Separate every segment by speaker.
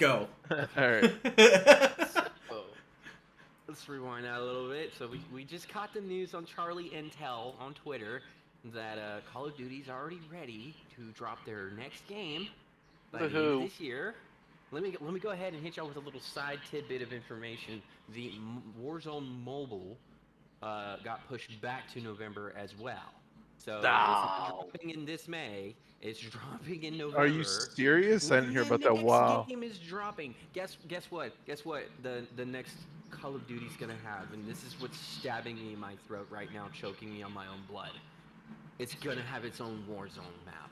Speaker 1: Go.
Speaker 2: All right.
Speaker 3: So, let's rewind that a little bit. So we just caught the news on Charlie Intel on Twitter that Call of Duty's already ready to drop their next game by the end of
Speaker 2: Woohoo.
Speaker 3: this year. Let me go ahead and hit y'all with a little side tidbit of information. The Warzone Mobile got pushed back to November as well. So it's not
Speaker 2: No.
Speaker 3: dropping in this May. It's dropping in
Speaker 2: Are you
Speaker 3: November.
Speaker 2: serious? I
Speaker 3: When
Speaker 2: didn't hear
Speaker 3: the
Speaker 2: about that.
Speaker 3: next
Speaker 2: Wow.
Speaker 3: game is dropping, guess what? Guess what? The next Call of Duty's gonna have, and this is what's stabbing me in my throat right now, choking me on my own blood. It's gonna have its own Warzone map.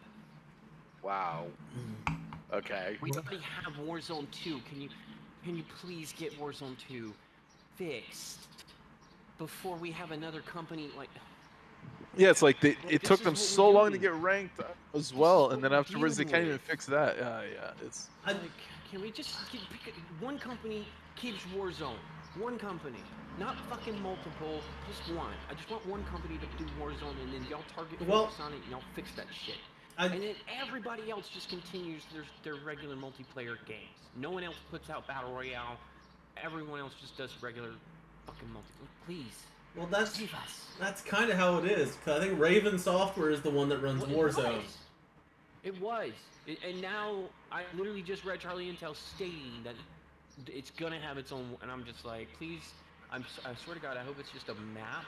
Speaker 2: Wow. Okay.
Speaker 3: We already have Warzone 2. Can you please get Warzone 2 fixed before we have another company like?
Speaker 2: Yeah, it's like it
Speaker 3: This
Speaker 2: took
Speaker 3: is
Speaker 2: them
Speaker 3: what
Speaker 2: so
Speaker 3: we're
Speaker 2: long to
Speaker 3: doing.
Speaker 2: get ranked as
Speaker 3: is
Speaker 2: well,
Speaker 3: what
Speaker 2: and then
Speaker 3: we're
Speaker 2: afterwards they
Speaker 3: dealing
Speaker 2: can't even
Speaker 3: with.
Speaker 2: fix that. Yeah, it's.
Speaker 3: Like, can we just pick one company keeps Warzone? One company, not fucking multiple, just one. I just want one company to do Warzone, and then y'all target focus on it, and y'all fix that shit. And then everybody else just continues their regular multiplayer games. No one else puts out Battle Royale. Everyone else just does regular fucking multiplayer. Please.
Speaker 1: Well, that's
Speaker 3: Save us.
Speaker 1: that's kind of how it is. Cause I think Raven Software is the one that runs Warzone.
Speaker 3: It was. And now I literally just read Charlie Intel stating that it's gonna have its own, and I'm just like, please, I swear to God, I hope it's just a map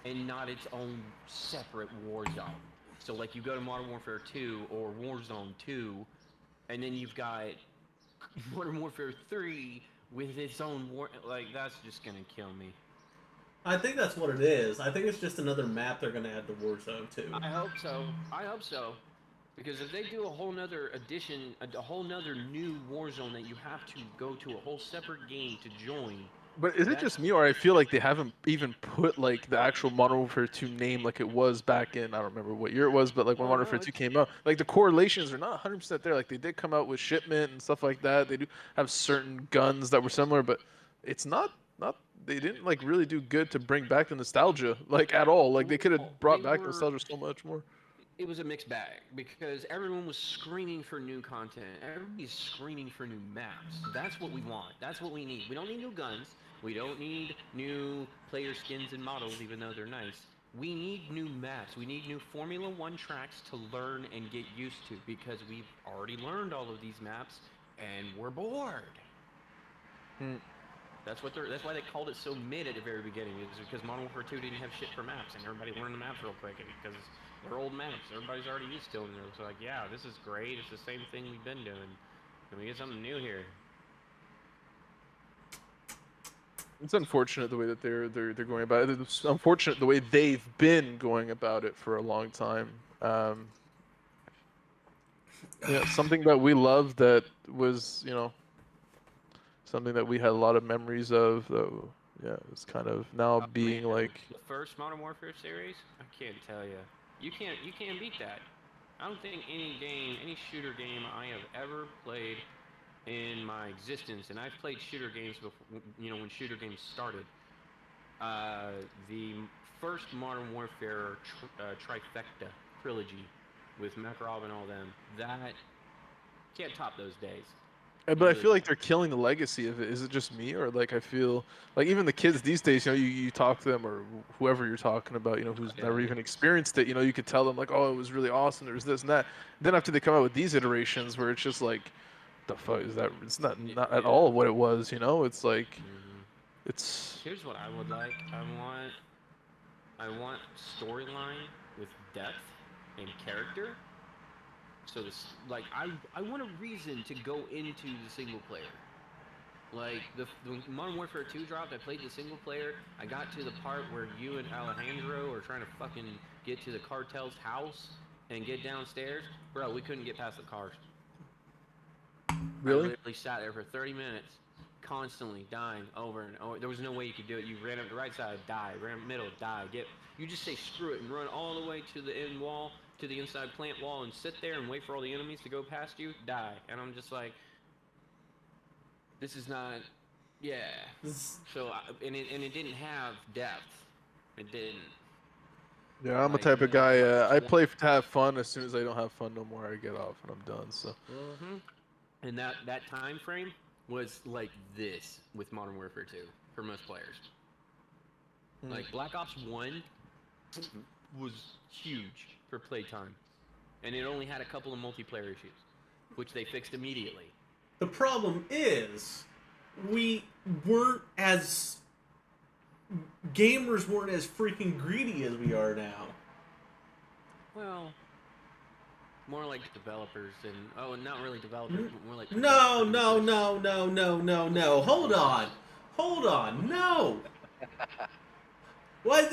Speaker 3: and not its own separate war zone. So like you go to Modern Warfare 2 or Warzone 2, and then you've got Modern Warfare 3 with its own war. Like that's just gonna kill me.
Speaker 1: I think that's what it is. I think it's just another map they're gonna add to Warzone too.
Speaker 3: I hope so. I hope so. Because if they do a whole nother edition, a whole nother new Warzone that you have to go to a whole separate game to join.
Speaker 2: But is it just me, or I feel like they haven't even put like the actual Modern Warfare 2 name like it was back in, I don't remember what year it was, but like when Modern Warfare 2 came out, like the correlations are not 100% there. Like they did come out with shipment and stuff like that. They do have certain guns that were similar, but it's not they didn't like really do good to bring back the nostalgia like at all. Like they could have brought back nostalgia so much more.
Speaker 3: It was a mixed bag because everyone was screaming for new content. Everybody's screaming for new maps. That's what we want. That's what we need. We don't need new guns. We don't need new player skins and models, even though they're nice. We need new maps. We need new Formula One tracks to learn and get used to because we've already learned all of these maps and we're bored. That's why they called it so mid at the very beginning. Is because Modern Warfare 2 didn't have shit for maps, and everybody learned the maps real quick because they're old maps. Everybody's already used to them. So like, yeah, this is great. It's the same thing we've been doing. Can we get something new here?
Speaker 2: It's unfortunate the way that they're going about it. It's unfortunate the way they've been going about it for a long time. Yeah, something that we loved that was, something that we had a lot of memories of, though. Yeah, it's kind of now being like
Speaker 3: the first Modern Warfare series. I can't tell you. You can't beat that. I don't think any shooter game I have ever played in my existence, and I've played shooter games before. When shooter games started. The first Modern Warfare trifecta trilogy with Makarov and all them. That can't top those days.
Speaker 2: but I feel like they're killing the legacy of it. Is it just me, or like I feel like even the kids these days, you talk to them or whoever you're talking about, who's never even experienced it, you could tell them like, oh, it was really awesome. There was this and that. Then after they come out with these iterations where it's just like, the fuck is that? It's not at all what it was. It's like, it's.
Speaker 3: Here's what I would like. I want storyline with depth and character. So this, like, I want a reason to go into the single player. Like when Modern Warfare 2 dropped, I played the single player. I got to the part where you and Alejandro are trying to fucking get to the cartel's house and get downstairs. Bro, we couldn't get past the cars.
Speaker 2: Really?
Speaker 3: I literally sat there for 30 minutes, constantly dying over and over. There was no way you could do it. You ran up the right side, die. Ran up the middle, die. You just say screw it and run all the way to the end wall, to the inside plant wall, and sit there and wait for all the enemies to go past you, die. And I'm just like, this is not, yeah. So and it didn't have depth. It didn't.
Speaker 2: Yeah, I'm the type of guy. I play to have fun. As soon as I don't have fun no more, I get off and I'm done. So.
Speaker 3: And that time frame was like this with Modern Warfare 2 for most players. Like Black Ops 1 was huge for playtime, and it only had a couple of multiplayer issues, which they fixed immediately.
Speaker 1: The problem is, we weren't as gamers weren't as freaking greedy as we are now.
Speaker 3: Well, more like developers and not really developers, but more like
Speaker 1: No, no,
Speaker 3: producers.
Speaker 1: no, no, no, no, no. Hold on, no. Why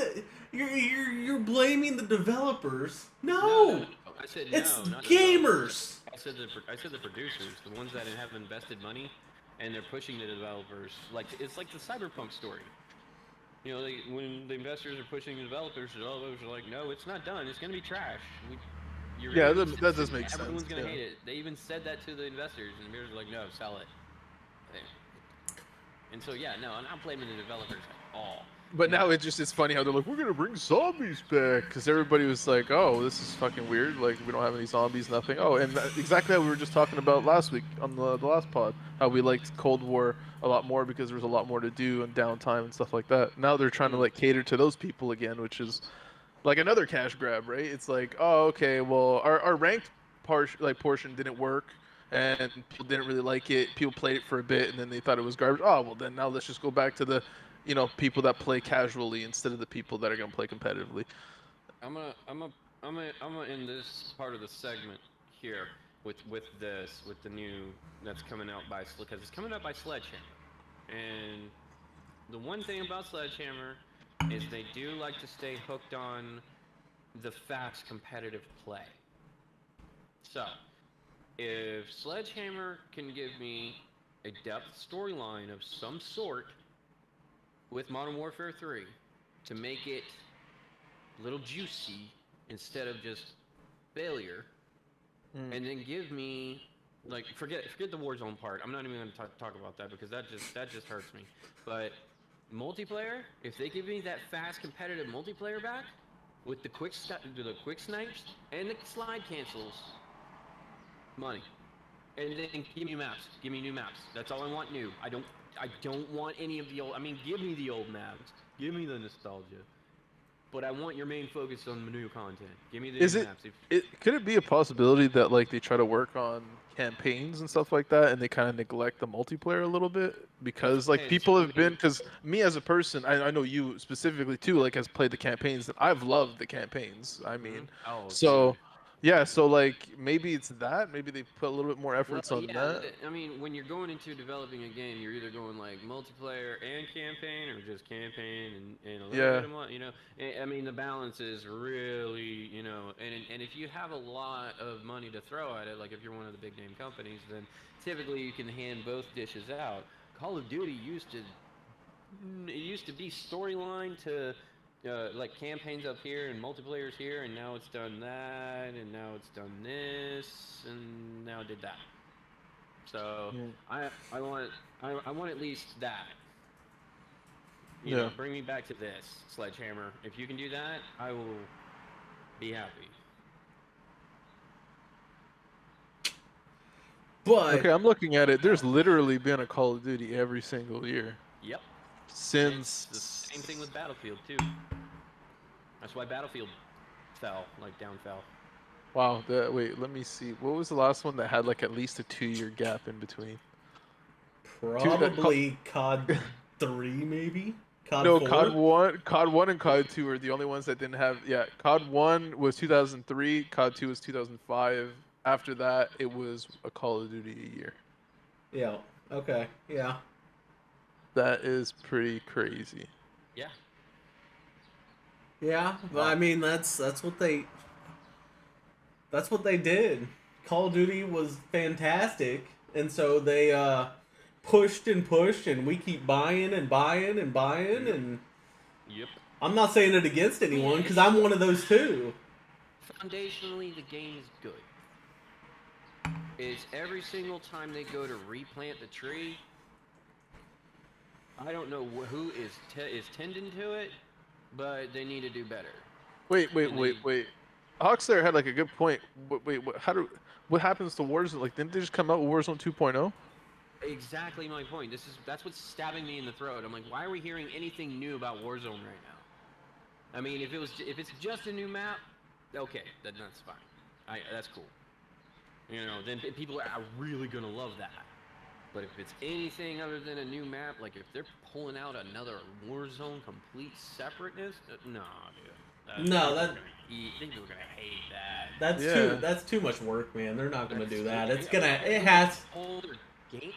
Speaker 1: you're blaming the developers? No,
Speaker 3: No. I said
Speaker 1: it's
Speaker 3: no, not the developers.
Speaker 1: gamers.
Speaker 3: I said the producers, the ones that have invested money, and they're pushing the developers. Like it's like the Cyberpunk story. You know, when the investors are pushing the developers, the developers are like, "No, it's not done. It's gonna be trash.
Speaker 2: Yeah, that does make sense.
Speaker 3: Everyone's gonna
Speaker 2: Yeah.
Speaker 3: hate it." They even said that to the investors, and the investors are like, "No, sell it." And so yeah, no, I'm not blaming the developers at all.
Speaker 2: But now it's funny how they're like, we're gonna bring zombies back, because everybody was like, oh, this is fucking weird. Like, we don't have any zombies, nothing. Oh, and exactly how we were just talking about last week on the last pod, how we liked Cold War a lot more because there was a lot more to do and downtime and stuff like that. Now they're trying to like cater to those people again, which is like another cash grab, right? It's like, oh, okay, well, our ranked portion didn't work. And people didn't really like it. People played it for a bit, and then they thought it was garbage. Oh, well, then now let's just go back to the people that play casually instead of the people that are gonna play competitively.
Speaker 3: I'm gonna end this part of the segment here with the new that's coming out by because it's coming out by Sledgehammer, and the one thing about Sledgehammer is they do like to stay hooked on the fast competitive play. So if Sledgehammer can give me a depth storyline of some sort with Modern Warfare 3 to make it a little juicy instead of just failure, and then give me like forget the Warzone part. I'm not even going to talk about that because that just hurts me. But multiplayer, if they give me that fast competitive multiplayer back with the quick snipes and the slide cancels, money. And then give me maps. Give me new maps. That's all I want new. I don't want any of the old. I mean, give me the old maps. Give me the nostalgia. But I want your main focus on the new content. Give me the new maps.
Speaker 2: Could it be a possibility that like they try to work on campaigns and stuff like that, and they kind of neglect the multiplayer a little bit because like people have been, because me as a person, I know you specifically too, like has played the campaigns, and I've loved the campaigns. I mean, so. Dude. Yeah, so like maybe it's that. Maybe they put a little bit more efforts on that.
Speaker 3: I mean, when you're going into developing a game, you're either going like multiplayer and campaign, or just campaign and a little bit of I mean, the balance is really and if you have a lot of money to throw at it, like if you're one of the big name companies, then typically you can hand both dishes out. Call of Duty used to be storyline to. Like campaigns up here and multiplayers here, and now it's done that, and now it's done this, and now it did that. So I want at least that. You know, bring me back to this, Sledgehammer. If you can do that, I will be happy.
Speaker 1: But
Speaker 2: okay, I'm looking at it. There's literally been a Call of Duty every single year.
Speaker 3: Yep.
Speaker 2: Since
Speaker 3: the same thing with Battlefield too. That's why Battlefield fell.
Speaker 2: Wow. Wait, let me see. What was the last one that had like at least a 2-year gap in between?
Speaker 1: Probably COD 3, maybe. COD
Speaker 2: no,
Speaker 1: 4?
Speaker 2: COD 1 and COD 2 are the only ones that didn't have. Yeah, COD 1 was 2003. COD 2 was 2005. After that, it was a Call of Duty a year.
Speaker 1: Yeah. Okay. Yeah.
Speaker 2: That is pretty crazy.
Speaker 3: Yeah.
Speaker 1: Yeah, but I mean that's what they did. Call of Duty was fantastic, and so they pushed and pushed, and we keep buying and buying and buying, and
Speaker 3: yep.
Speaker 1: I'm not saying it against anyone because I'm one of those too.
Speaker 3: Foundationally, the game is good. It's every single time they go to replant the tree. I don't know who is tending to it, but they need to do better.
Speaker 2: Wait. Hawkslayer had like a good point. Wait, what happens to Warzone? Like, didn't they just come out with Warzone 2.0?
Speaker 3: Exactly my point. That's what's stabbing me in the throat. I'm like, why are we hearing anything new about Warzone right now? I mean, if it's just a new map, okay, then that's fine. That's cool. You know, then people are really gonna love that. But if it's anything other than a new map, like if they're pulling out another Warzone complete separateness, nah, dude.
Speaker 1: No,
Speaker 3: People are gonna hate that.
Speaker 1: that's too much work, man. They're not gonna do that. It's
Speaker 3: hold their game.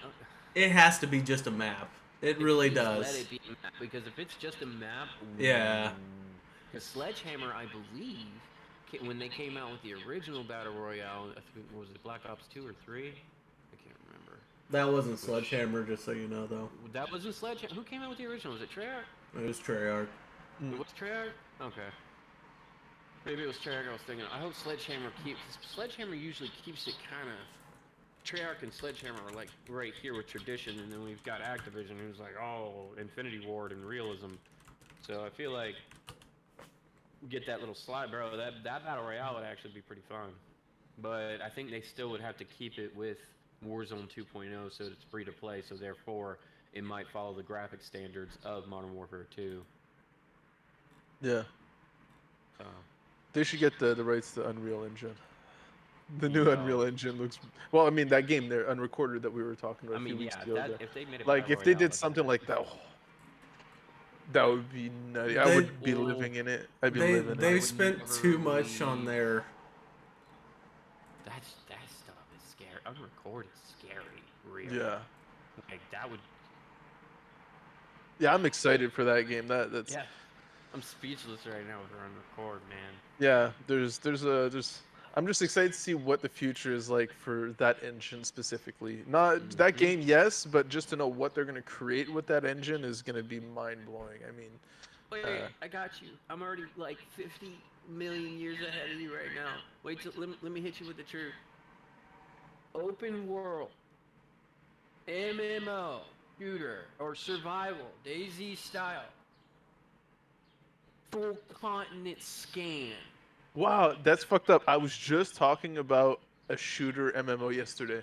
Speaker 1: it has to be just a map. It really
Speaker 3: Please
Speaker 1: does.
Speaker 3: Let it be a map, because if it's just a map,
Speaker 1: Yeah.
Speaker 3: Because Sledgehammer, I believe, when they came out with the original Battle Royale, I think, was it Black Ops 2 or 3? I can't remember.
Speaker 1: That wasn't Sledgehammer, just so you know, though.
Speaker 3: That wasn't Sledgehammer. Who came out with the original? Was it Treyarch?
Speaker 1: It was Treyarch.
Speaker 3: It was Treyarch? Okay. Maybe it was Treyarch I was thinking. I hope Sledgehammer Sledgehammer usually keeps it kind of... Treyarch and Sledgehammer are like right here with tradition, and then we've got Activision who's like, oh, Infinity Ward and realism. So I feel like get that little slide, bro. That Battle Royale would actually be pretty fun. But I think they still would have to keep it with Warzone 2.0 so it's free to play, so therefore it might follow the graphic standards of Modern Warfare 2.
Speaker 2: Yeah.
Speaker 3: So.
Speaker 2: They should get the rights to Unreal Engine. The new Unreal Engine looks... Well, I mean, that game there, Unrecorded, that we were talking about a few weeks ago.
Speaker 3: If they made it
Speaker 2: like, if they did something like that, that would be nutty. I would be living in it. I'd be living in it.
Speaker 1: They've spent too much on their...
Speaker 3: That stuff is scary. Unrecorded is scary. Real.
Speaker 2: Yeah.
Speaker 3: Like, that would...
Speaker 2: Yeah, I'm excited for that game. That's...
Speaker 3: Yeah. I'm speechless right now with Unrecord, man.
Speaker 2: Yeah, there's I'm just excited to see what the future is like for that engine specifically. Not that game, yes, but just to know what they're gonna create with that engine is gonna be mind blowing. I mean,
Speaker 3: wait, I got you. I'm already like 50 million years ahead of you right now. Wait till let me hit you with the truth. Open world, MMO, shooter or survival, DayZ style, full continent scan.
Speaker 2: wow, that's fucked up. I was just talking about a shooter MMO yesterday,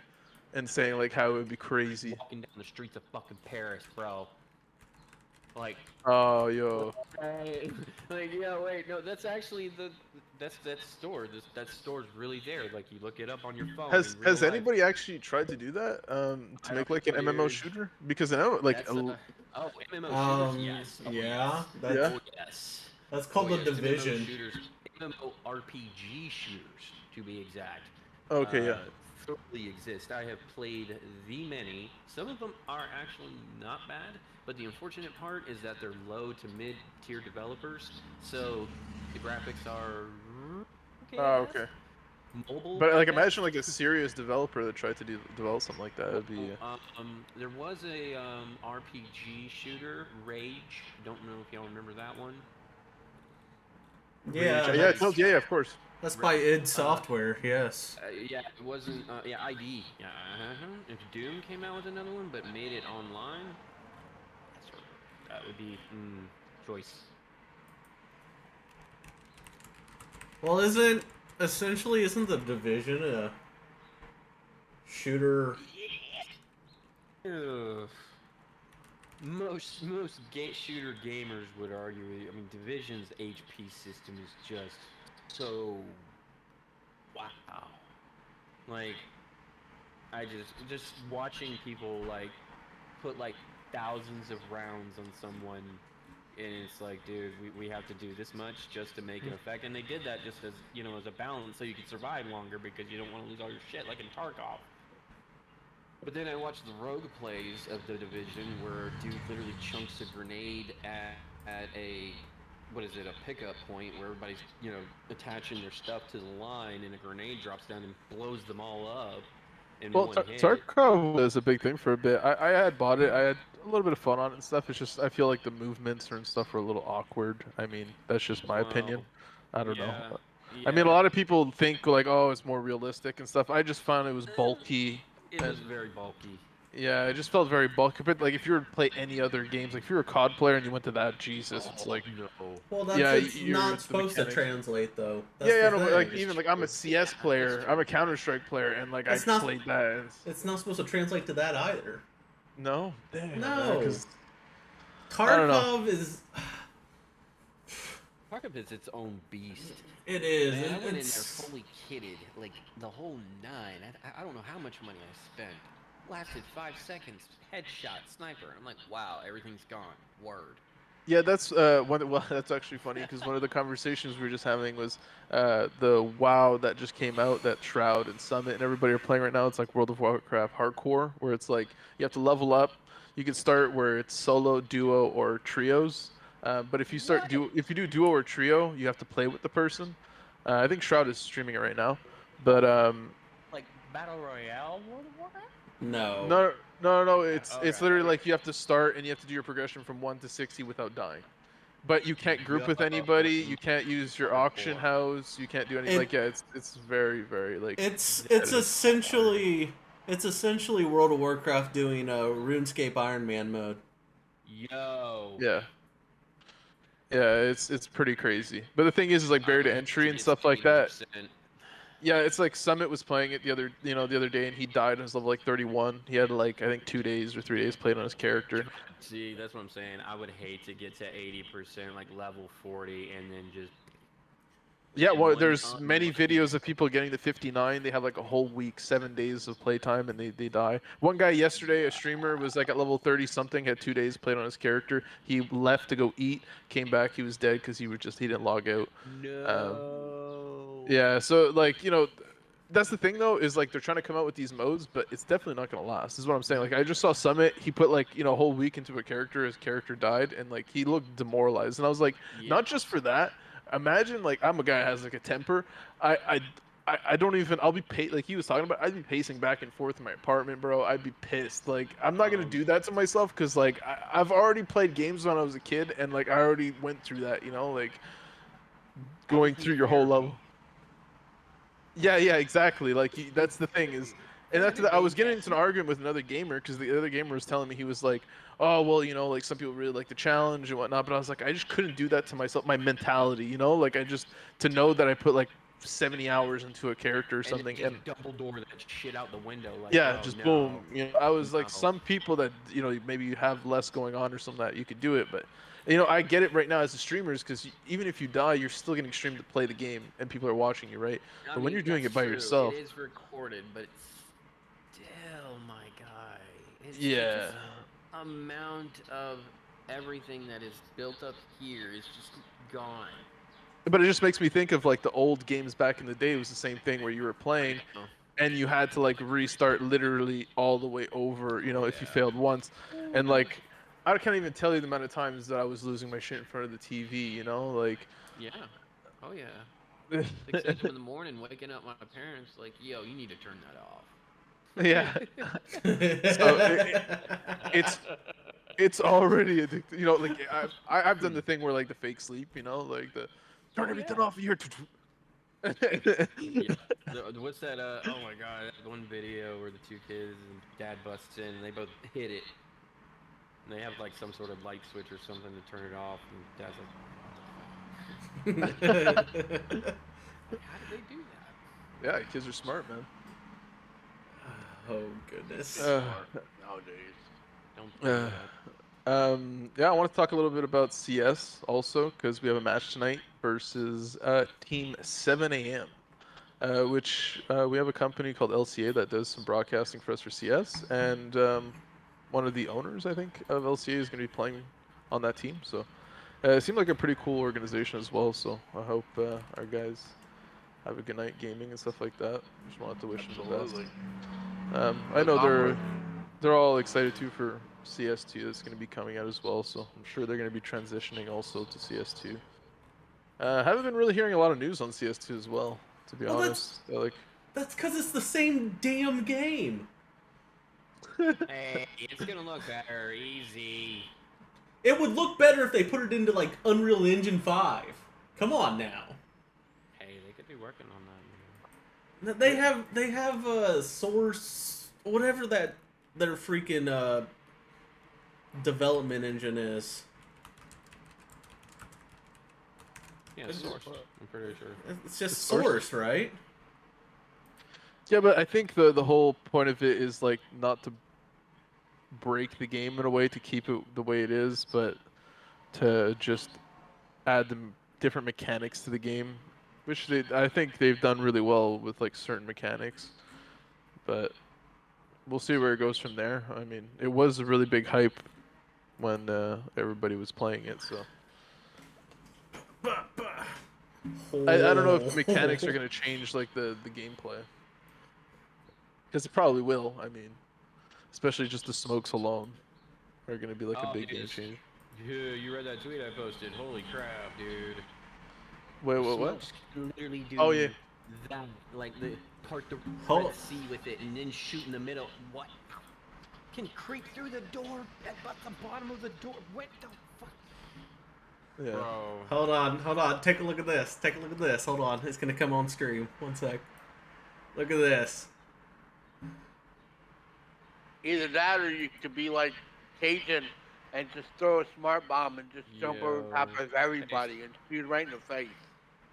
Speaker 2: and saying like how it would be crazy.
Speaker 3: Walking down the streets of fucking Paris, bro. Like.
Speaker 2: Oh, yo.
Speaker 3: Like, yeah, wait, no, that's actually that store. That store's really there. Like, you look it up on your phone.
Speaker 2: Has anybody actually tried to do that? To make like an MMO shooter? Because I know like.
Speaker 3: MMO shooters, yes. Oh,
Speaker 1: yeah.
Speaker 3: Yes. Oh, yes.
Speaker 1: That's called the Division.
Speaker 3: MMORPG shooters, to be exact.
Speaker 2: Okay, yeah.
Speaker 3: Totally exist. I have played the many. Some of them are actually not bad, but the unfortunate part is that they're low to mid-tier developers, so the graphics are okay.
Speaker 2: Oh, okay.
Speaker 3: Mobile.
Speaker 2: But like, imagine like a serious developer that tried to develop something like that. It'd be.
Speaker 3: There was a RPG shooter, Rage. Don't know if y'all remember that one.
Speaker 1: Yeah.
Speaker 2: Yeah, of course.
Speaker 1: That's by id Software, yes.
Speaker 3: Yeah, it wasn't. Yeah, ID. Yeah. If Doom came out with another one, but made it online, that would be choice.
Speaker 1: Well, isn't the Division a shooter?
Speaker 3: Ugh. Most shooter gamers would argue. I mean, Division's HP system is just so wow. Like, I just watching people like put like thousands of rounds on someone, and it's like, dude, we have to do this much just to make an effect, and they did that just as, you know, as a balance so you could survive longer because you don't want to lose all your shit like in Tarkov. But then I watched the rogue plays of the Division where dude literally chunks a grenade at a, what is it, a pickup point where everybody's, you know, attaching their stuff to the line, and a grenade drops down and blows them all up in one hit.
Speaker 2: Tarkov was a big thing for a bit. I had bought it. I had a little bit of fun on it and stuff. It's just I feel like the movements and stuff were a little awkward. I mean, that's just my opinion. I don't know.
Speaker 3: Yeah.
Speaker 2: I mean, a lot of people think like, oh, it's more realistic and stuff. I just found it was bulky.
Speaker 3: It was very bulky.
Speaker 2: Yeah, it just felt very bulky. But like, if you were to play any other games, like if you were a COD player and you went to that, Jesus, it's like,
Speaker 3: no.
Speaker 1: Well,
Speaker 2: yeah,
Speaker 1: it's
Speaker 2: you're
Speaker 1: not
Speaker 2: it's the
Speaker 1: supposed to
Speaker 2: mechanics.
Speaker 1: translate though. That's
Speaker 2: Yeah,
Speaker 1: the
Speaker 2: yeah, no, but like
Speaker 1: thing.
Speaker 2: even like I'm a CS
Speaker 3: Yeah,
Speaker 2: player,
Speaker 3: that's
Speaker 2: I'm
Speaker 3: true.
Speaker 2: a Counter Strike player, and like I
Speaker 1: It's not.
Speaker 2: played that. And
Speaker 1: It's not supposed to translate to that either.
Speaker 2: no, damn, man,
Speaker 1: No,
Speaker 2: because I don't know.
Speaker 1: Tarkov is.
Speaker 3: Tarkov is its own beast.
Speaker 1: It is.
Speaker 3: Man, I went in there
Speaker 1: It's.
Speaker 3: fully kitted, like the whole nine. I don't know how much money I spent. Lasted 5 seconds, headshot, sniper. I'm like, wow, everything's gone. Word.
Speaker 2: Yeah, that's well, that's actually funny because one of the conversations we were just having was the WoW that just came out, that Shroud and Summit and everybody are playing right now. It's like World of Warcraft hardcore, where it's like you have to level up. You can start where it's solo, duo, or trios. But if you
Speaker 3: What?
Speaker 2: if you do duo or trio, you have to play with the person. I think Shroud is streaming it right now, but
Speaker 3: Like Battle Royale World of Warcraft?
Speaker 1: No.
Speaker 2: no, no.
Speaker 3: Yeah,
Speaker 2: It's literally like you have to start and you have to do your progression from 1 to 60 without dying. But you can't group with anybody. You can't use your auction
Speaker 3: Hardcore.
Speaker 2: house. You can't do any
Speaker 1: It
Speaker 2: like it's very very like
Speaker 1: it's
Speaker 2: competitive.
Speaker 1: essentially World of Warcraft doing a RuneScape Iron Man mode.
Speaker 3: Yo.
Speaker 2: Yeah. Yeah, it's pretty crazy. But the thing is like barrier to entry and stuff like that.
Speaker 3: 80%.
Speaker 2: Yeah, it's like Summit was playing it the other day and he died on his level like 31. He had like I think 2 days or 3 days played on his character.
Speaker 3: See, that's what I'm saying. I would hate to get to 80%, like level 40, and then just.
Speaker 2: Yeah,
Speaker 3: in
Speaker 2: well,
Speaker 3: one
Speaker 2: there's many
Speaker 3: unlucky-
Speaker 2: videos of people getting to 59. They have like a whole week, 7 days of playtime, and they die. One guy yesterday, a streamer, was like at level 30 something, had 2 days played on his character. He left to go eat, came back, he was dead because he didn't log out.
Speaker 3: No.
Speaker 2: Yeah, so like that's the thing though is like they're trying to come out with these modes, but it's definitely not gonna last. This is what I'm saying. Like I just saw Summit, he put like a whole week into a character, his character died, and like he looked demoralized, and I was like,
Speaker 3: Yeah.
Speaker 2: not just for that. Imagine like I'm a guy that has like a temper. I don't even. I'll be like he was talking about. I'd be pacing back and forth in my apartment, bro. I'd be pissed. Like I'm not gonna do that to myself because like I've already played games when I was a kid, and like I already went through that. Like going through your whole level. Yeah, yeah, exactly. Like that's the thing is, and that's I was getting into an argument with another gamer because the other gamer was telling me he was like, oh well, like some people really like the challenge and whatnot, but I was like, I just couldn't do that to myself, my mentality, like I just to know that I put like 70 hours into a character or something,
Speaker 3: and just double door that shit out the window. Like,
Speaker 2: yeah,
Speaker 3: oh,
Speaker 2: just
Speaker 3: no.
Speaker 2: boom. I was like,
Speaker 3: No.
Speaker 2: some people that maybe you have less going on or something that you could do it, but I get it right now as a streamers because even if you die, you're still getting streamed to play the game and people are watching you, right? But when you're doing it by yourself,
Speaker 3: it is recorded, but it's still, my guy. It's
Speaker 2: yeah.
Speaker 3: just amount of everything that is built up here is just gone.
Speaker 2: But it just makes me think of like the old games back in the day. It was the same thing where you were playing and you had to like restart literally all the way over, if you failed once. And like I can't even tell you the amount of times that I was losing my shit in front of the TV, like
Speaker 3: Yeah. Oh yeah. 6 a.m. in the morning, waking up my parents like, yo, you need to turn that off.
Speaker 2: yeah. So it's already addictive. Like I've done the thing where like the fake sleep, like the turn everything off here.
Speaker 3: Yeah. What's that? Oh my god, that one video where the two kids and dad busts in and they both hit it. And they have like some sort of light switch or something to turn it off, and dad's like, how did they do that?
Speaker 2: Yeah, kids are smart, man.
Speaker 1: Oh goodness.
Speaker 3: Nowadays. Don't do that.
Speaker 2: Yeah, I want to talk a little bit about CS also because we have a match tonight versus Team 7 a.m. Which we have a company called LCA that does some broadcasting for us for CS, and one of the owners, I think, of LCA is going to be playing on that team. So it seemed like a pretty cool organization as well. So I hope our guys have a good night gaming and stuff like that. Just wanted to wish them the best. I know they're all excited too for CS2 that's going to be coming out as well, so I'm sure they're going to be transitioning also to CS2. Haven't been really hearing a lot of news on CS2 as well, to be honest.
Speaker 1: That's because it's the same damn game.
Speaker 3: Hey, it's gonna look better, easy.
Speaker 1: It would look better if they put it into like Unreal Engine 5. Come on now.
Speaker 3: Hey, they could be working on that. Man.
Speaker 1: They have a source, whatever that their freaking development engine is.
Speaker 3: Yeah, Source. I'm pretty sure.
Speaker 1: It's just
Speaker 2: Source?
Speaker 1: Source, right?
Speaker 2: Yeah, but I think the whole point of it is like not to break the game in a way to keep it the way it is, but to just add the different mechanics to the game, which I think they've done really well with like certain mechanics. But we'll see where it goes from there. I mean, it was a really big hype when everybody was playing it, so I don't know if mechanics are gonna change like the gameplay, because it probably will. I mean, especially just the smokes alone are gonna be like a big game change.
Speaker 3: Dude, you read that tweet I posted? Holy crap, dude!
Speaker 2: Wait, what?
Speaker 3: Smokes can literally do
Speaker 2: Oh yeah.
Speaker 3: that, like the part the
Speaker 1: Hold-
Speaker 3: Red Sea with it, and then shoot in the middle. What? Can creep through the door at the bottom of the door. What the fuck?
Speaker 2: Yeah.
Speaker 3: Bro.
Speaker 1: Hold on. Take a look at this. Hold on. It's gonna come on stream. One sec. Look at this.
Speaker 4: Either that or you could be like Cajun and just throw a smart bomb and just jump over top of everybody and shoot right in the face.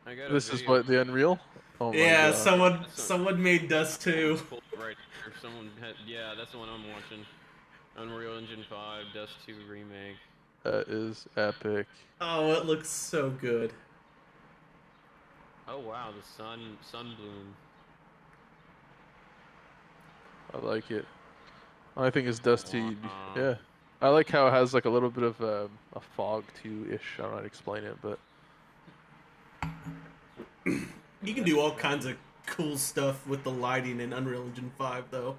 Speaker 3: I got
Speaker 2: This is what, the Unreal? Oh my
Speaker 1: Yeah,
Speaker 2: God.
Speaker 1: someone made Dust 2.
Speaker 3: Right here. Someone had, yeah, that's the one I'm watching. Unreal Engine 5, Dust 2 remake.
Speaker 2: That is epic.
Speaker 1: Oh, it looks so good.
Speaker 3: Oh wow, the sun bloom.
Speaker 2: I like it. I think it's dusty. Yeah. I like how it has like a little bit of a fog too-ish. I don't know how to explain it, but
Speaker 1: You can do all kinds of cool stuff with the lighting in Unreal Engine 5, though.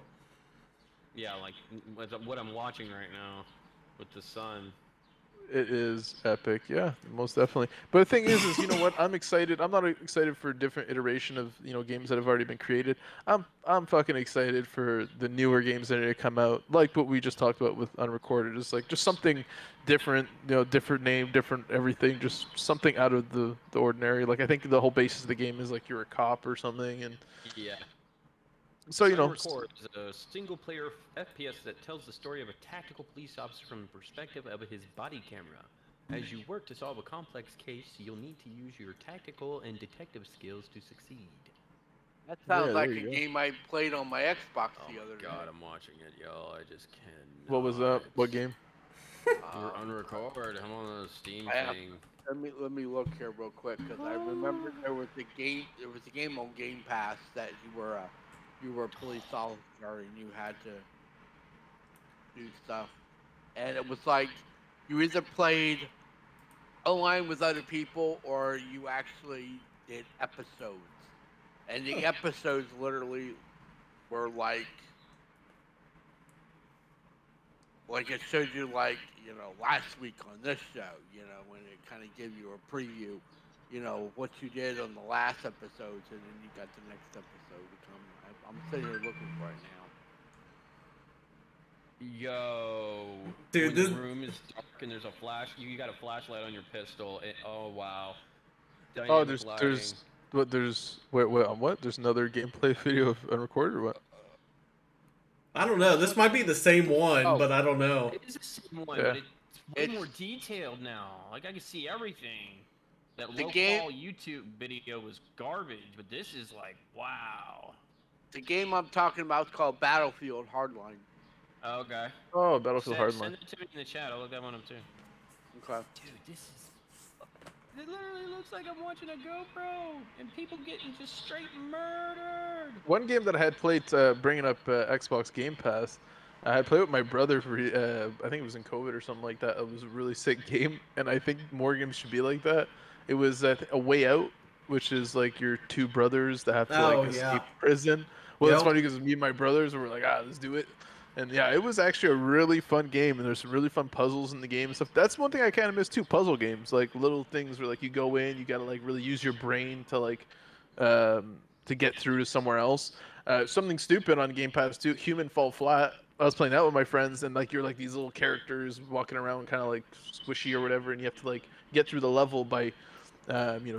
Speaker 3: Yeah, like what I'm watching right now with the sun.
Speaker 2: it is epic. Yeah, most definitely. But the thing is you know what? I'm excited. I'm not excited for a different iteration of games that have already been created. I'm fucking excited for the newer games that are gonna come out, like what we just talked about with Unrecorded. It's like just something different, different name, different everything, just something out of the ordinary. Like I think the whole basis of the game is like you're a cop or something, and
Speaker 3: Yeah.
Speaker 2: so
Speaker 3: Record is a single-player FPS that tells the story of a tactical police officer from the perspective of his body camera. As you work to solve a complex case, you'll need to use your tactical and detective skills to succeed.
Speaker 4: That sounds
Speaker 2: Yeah,
Speaker 4: like
Speaker 2: there
Speaker 4: a
Speaker 2: you go.
Speaker 4: game I played on my Xbox
Speaker 3: Oh
Speaker 4: the other
Speaker 3: my god,
Speaker 4: day.
Speaker 3: I'm watching it, yo. I just can't.
Speaker 2: what was that? What game?
Speaker 3: Unrecord. I'm on the Steam
Speaker 4: I have-
Speaker 3: thing.
Speaker 4: Let me look here real quick because I remember there was a game on Game Pass that you were a police officer and you had to do stuff, and it was like you either played online with other people or you actually did episodes, and the episodes literally were like it showed you like last week on this show, when it kind of gave you a preview, what you did on the last episodes, and then you got the next episode to come. I'm sitting here looking for it now.
Speaker 3: Yo,
Speaker 1: Dude,
Speaker 3: when
Speaker 1: this-
Speaker 3: the room is dark and there's a flash, you got a flashlight on your pistol. Oh wow.
Speaker 2: Oh,
Speaker 3: Dynamic
Speaker 2: there's wait on what? There's another gameplay video of Unrecorded or what?
Speaker 1: I don't know. This might be the same one,
Speaker 4: Oh.
Speaker 1: but I don't know.
Speaker 3: It is the same one,
Speaker 2: Yeah.
Speaker 3: but it's way
Speaker 4: It's-
Speaker 3: more detailed now. Like I can see everything. That
Speaker 4: The
Speaker 3: low
Speaker 4: game-
Speaker 3: qual YouTube video was garbage, but this is like wow.
Speaker 4: The game I'm talking about is called Battlefield Hardline.
Speaker 3: Okay.
Speaker 2: Oh, Battlefield
Speaker 3: Send
Speaker 2: Hardline.
Speaker 3: it to me in the chat. I'll look that one up too.
Speaker 4: Okay.
Speaker 3: Dude, this is. It literally looks like I'm watching a GoPro and people getting just straight murdered.
Speaker 2: One game that I had played, bringing up Xbox Game Pass, I had played with my brother for, I think it was in COVID or something like that. It was a really sick game, and I think more games should be like that. It was A Way Out, which is like your two brothers that have to
Speaker 1: Oh,
Speaker 2: like escape
Speaker 1: yeah.
Speaker 2: prison. Well, it's
Speaker 1: Yep.
Speaker 2: funny because me and my brothers were like, let's do it. And yeah, it was actually a really fun game, and there's some really fun puzzles in the game and stuff. That's one thing I kind of miss too, puzzle games, like little things where like you go in, you gotta like really use your brain to like to get through to somewhere else. Something stupid on Game Pass too, Human Fall Flat. I was playing that with my friends, and like you're like these little characters walking around, kind of like squishy or whatever, and you have to like get through the level by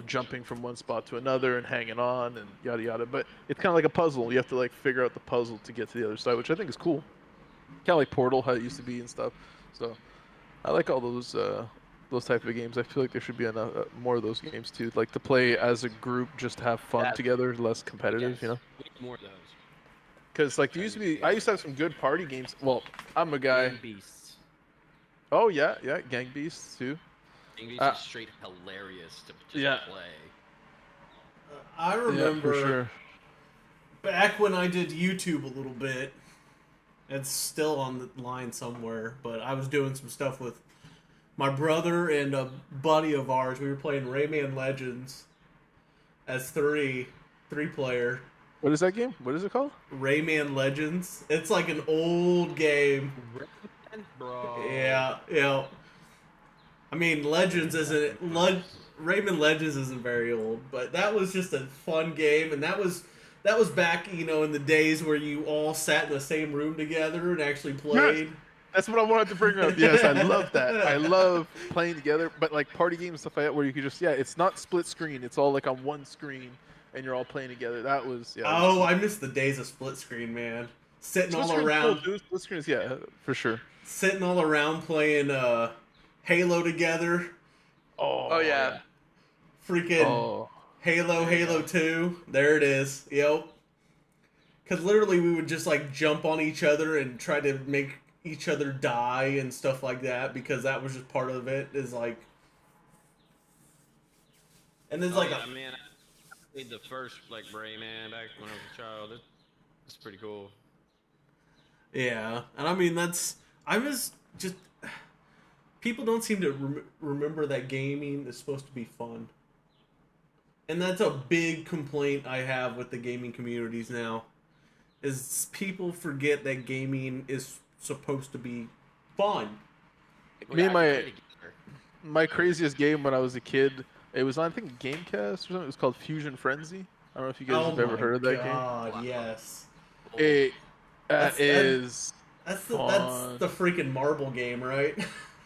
Speaker 2: jumping from one spot to another and hanging on and yada yada. But it's kind of like a puzzle. You have to like figure out the puzzle to get to the other side, which I think is cool. Kind of like Portal, how it used to be and stuff. So I like all those type of games. I feel like there should be more of those games too, like to play as a group, just to have fun
Speaker 4: That
Speaker 2: together, less
Speaker 3: Yes,
Speaker 2: competitive, you know.
Speaker 3: we need more of those.
Speaker 2: Because like there used to be, I used to have some good party games. Well, I'm a guy.
Speaker 3: Gang Beasts.
Speaker 2: Oh yeah, yeah, Gang Beasts too.
Speaker 3: Gang Beasts is straight hilarious to just
Speaker 2: Yeah.
Speaker 3: play.
Speaker 1: I
Speaker 2: Yeah,
Speaker 1: remember
Speaker 2: for sure.
Speaker 1: back when I did YouTube a little bit. It's still on the line somewhere, but I was doing some stuff with my brother and a buddy of ours. We were playing Rayman Legends as three player.
Speaker 2: What is that game? What is it called?
Speaker 1: Rayman Legends. It's like an old game.
Speaker 3: Bro.
Speaker 1: Yeah, yeah. I mean, Legends isn't Rayman Legends isn't very old, but that was just a fun game, and that was back, in the days where you all sat in the same room together and actually played.
Speaker 2: That's what I wanted to bring up. Yes, I love that. I love playing together, but like party games and stuff like that, where you could just it's not split screen. It's all like on one screen, and you're all playing together. That was
Speaker 1: Oh, I miss the days of split screen, man. Sitting
Speaker 2: split
Speaker 1: all
Speaker 2: screen's
Speaker 1: around,
Speaker 2: cool, dude. Split screens, yeah, for sure.
Speaker 1: sitting all around playing Halo together.
Speaker 2: Oh
Speaker 4: yeah.
Speaker 1: Freaking
Speaker 2: Oh.
Speaker 1: Halo 2. There it is. Yep. Because literally we would just like jump on each other and try to make each other die and stuff like that, because that was just part of it. Is like, and there's like
Speaker 3: I played the first like Rayman back when I was a child. It's pretty cool.
Speaker 1: yeah, and I mean I was just people don't seem to remember that gaming is supposed to be fun, and that's a big complaint I have with the gaming communities now. Is people forget that gaming is supposed to be fun.
Speaker 2: Me and my craziest game when I was a kid, it was on, I think, Gamecast or something. It was called Fusion Frenzy. I don't know if you guys have ever heard of that game.
Speaker 1: God, yes.
Speaker 2: That is
Speaker 1: That's
Speaker 2: fun.
Speaker 1: the freaking marble game, right?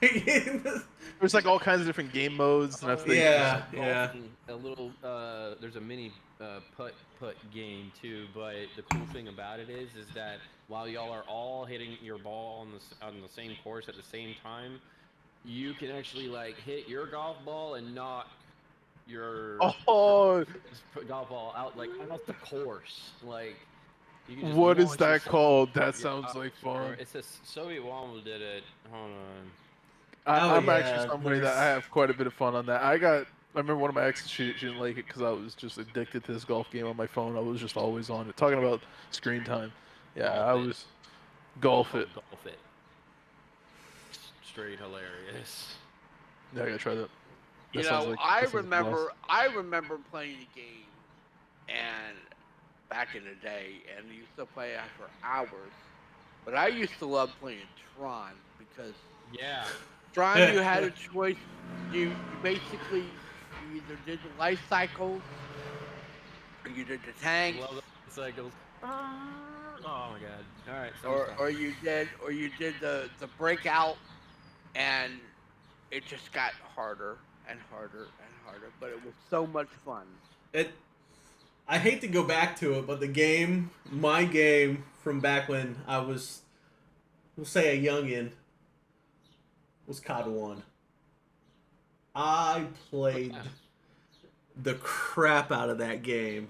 Speaker 2: There's like all kinds of different game modes and everything.
Speaker 1: Yeah.
Speaker 3: A little there's a mini putt game too, but the cool thing about it is that while y'all are all hitting your ball on the same course at the same time, you can actually like hit your golf ball and knock your golf ball out the course. Like, you can just
Speaker 2: What is
Speaker 3: launch
Speaker 2: that
Speaker 3: yourself
Speaker 2: called? That
Speaker 3: out
Speaker 2: sounds like fun.
Speaker 3: It's a Soviet Womble did it. Hold on.
Speaker 2: I'm actually somebody that I have quite a bit of fun on that. I remember one of my exes, she didn't like it because I was just addicted to this golf game on my phone. I was just always on it. Talking about screen time. Yeah, I was golf it.
Speaker 3: Straight hilarious.
Speaker 2: Yeah, I gotta try that.
Speaker 4: I remember playing the game, and back in the day, and used to play it for hours. But I used to love playing Tron because Tron, you had a choice. You basically either did the life cycle, or you did the tank.
Speaker 3: Love the cycles. Oh my god! All right.
Speaker 4: Or you did the breakout, and it just got harder and harder and harder. But it was so much fun.
Speaker 1: I hate to go back to it, but my game from back when I was, we'll say, a youngin', was COD 1. I played the crap out of that game.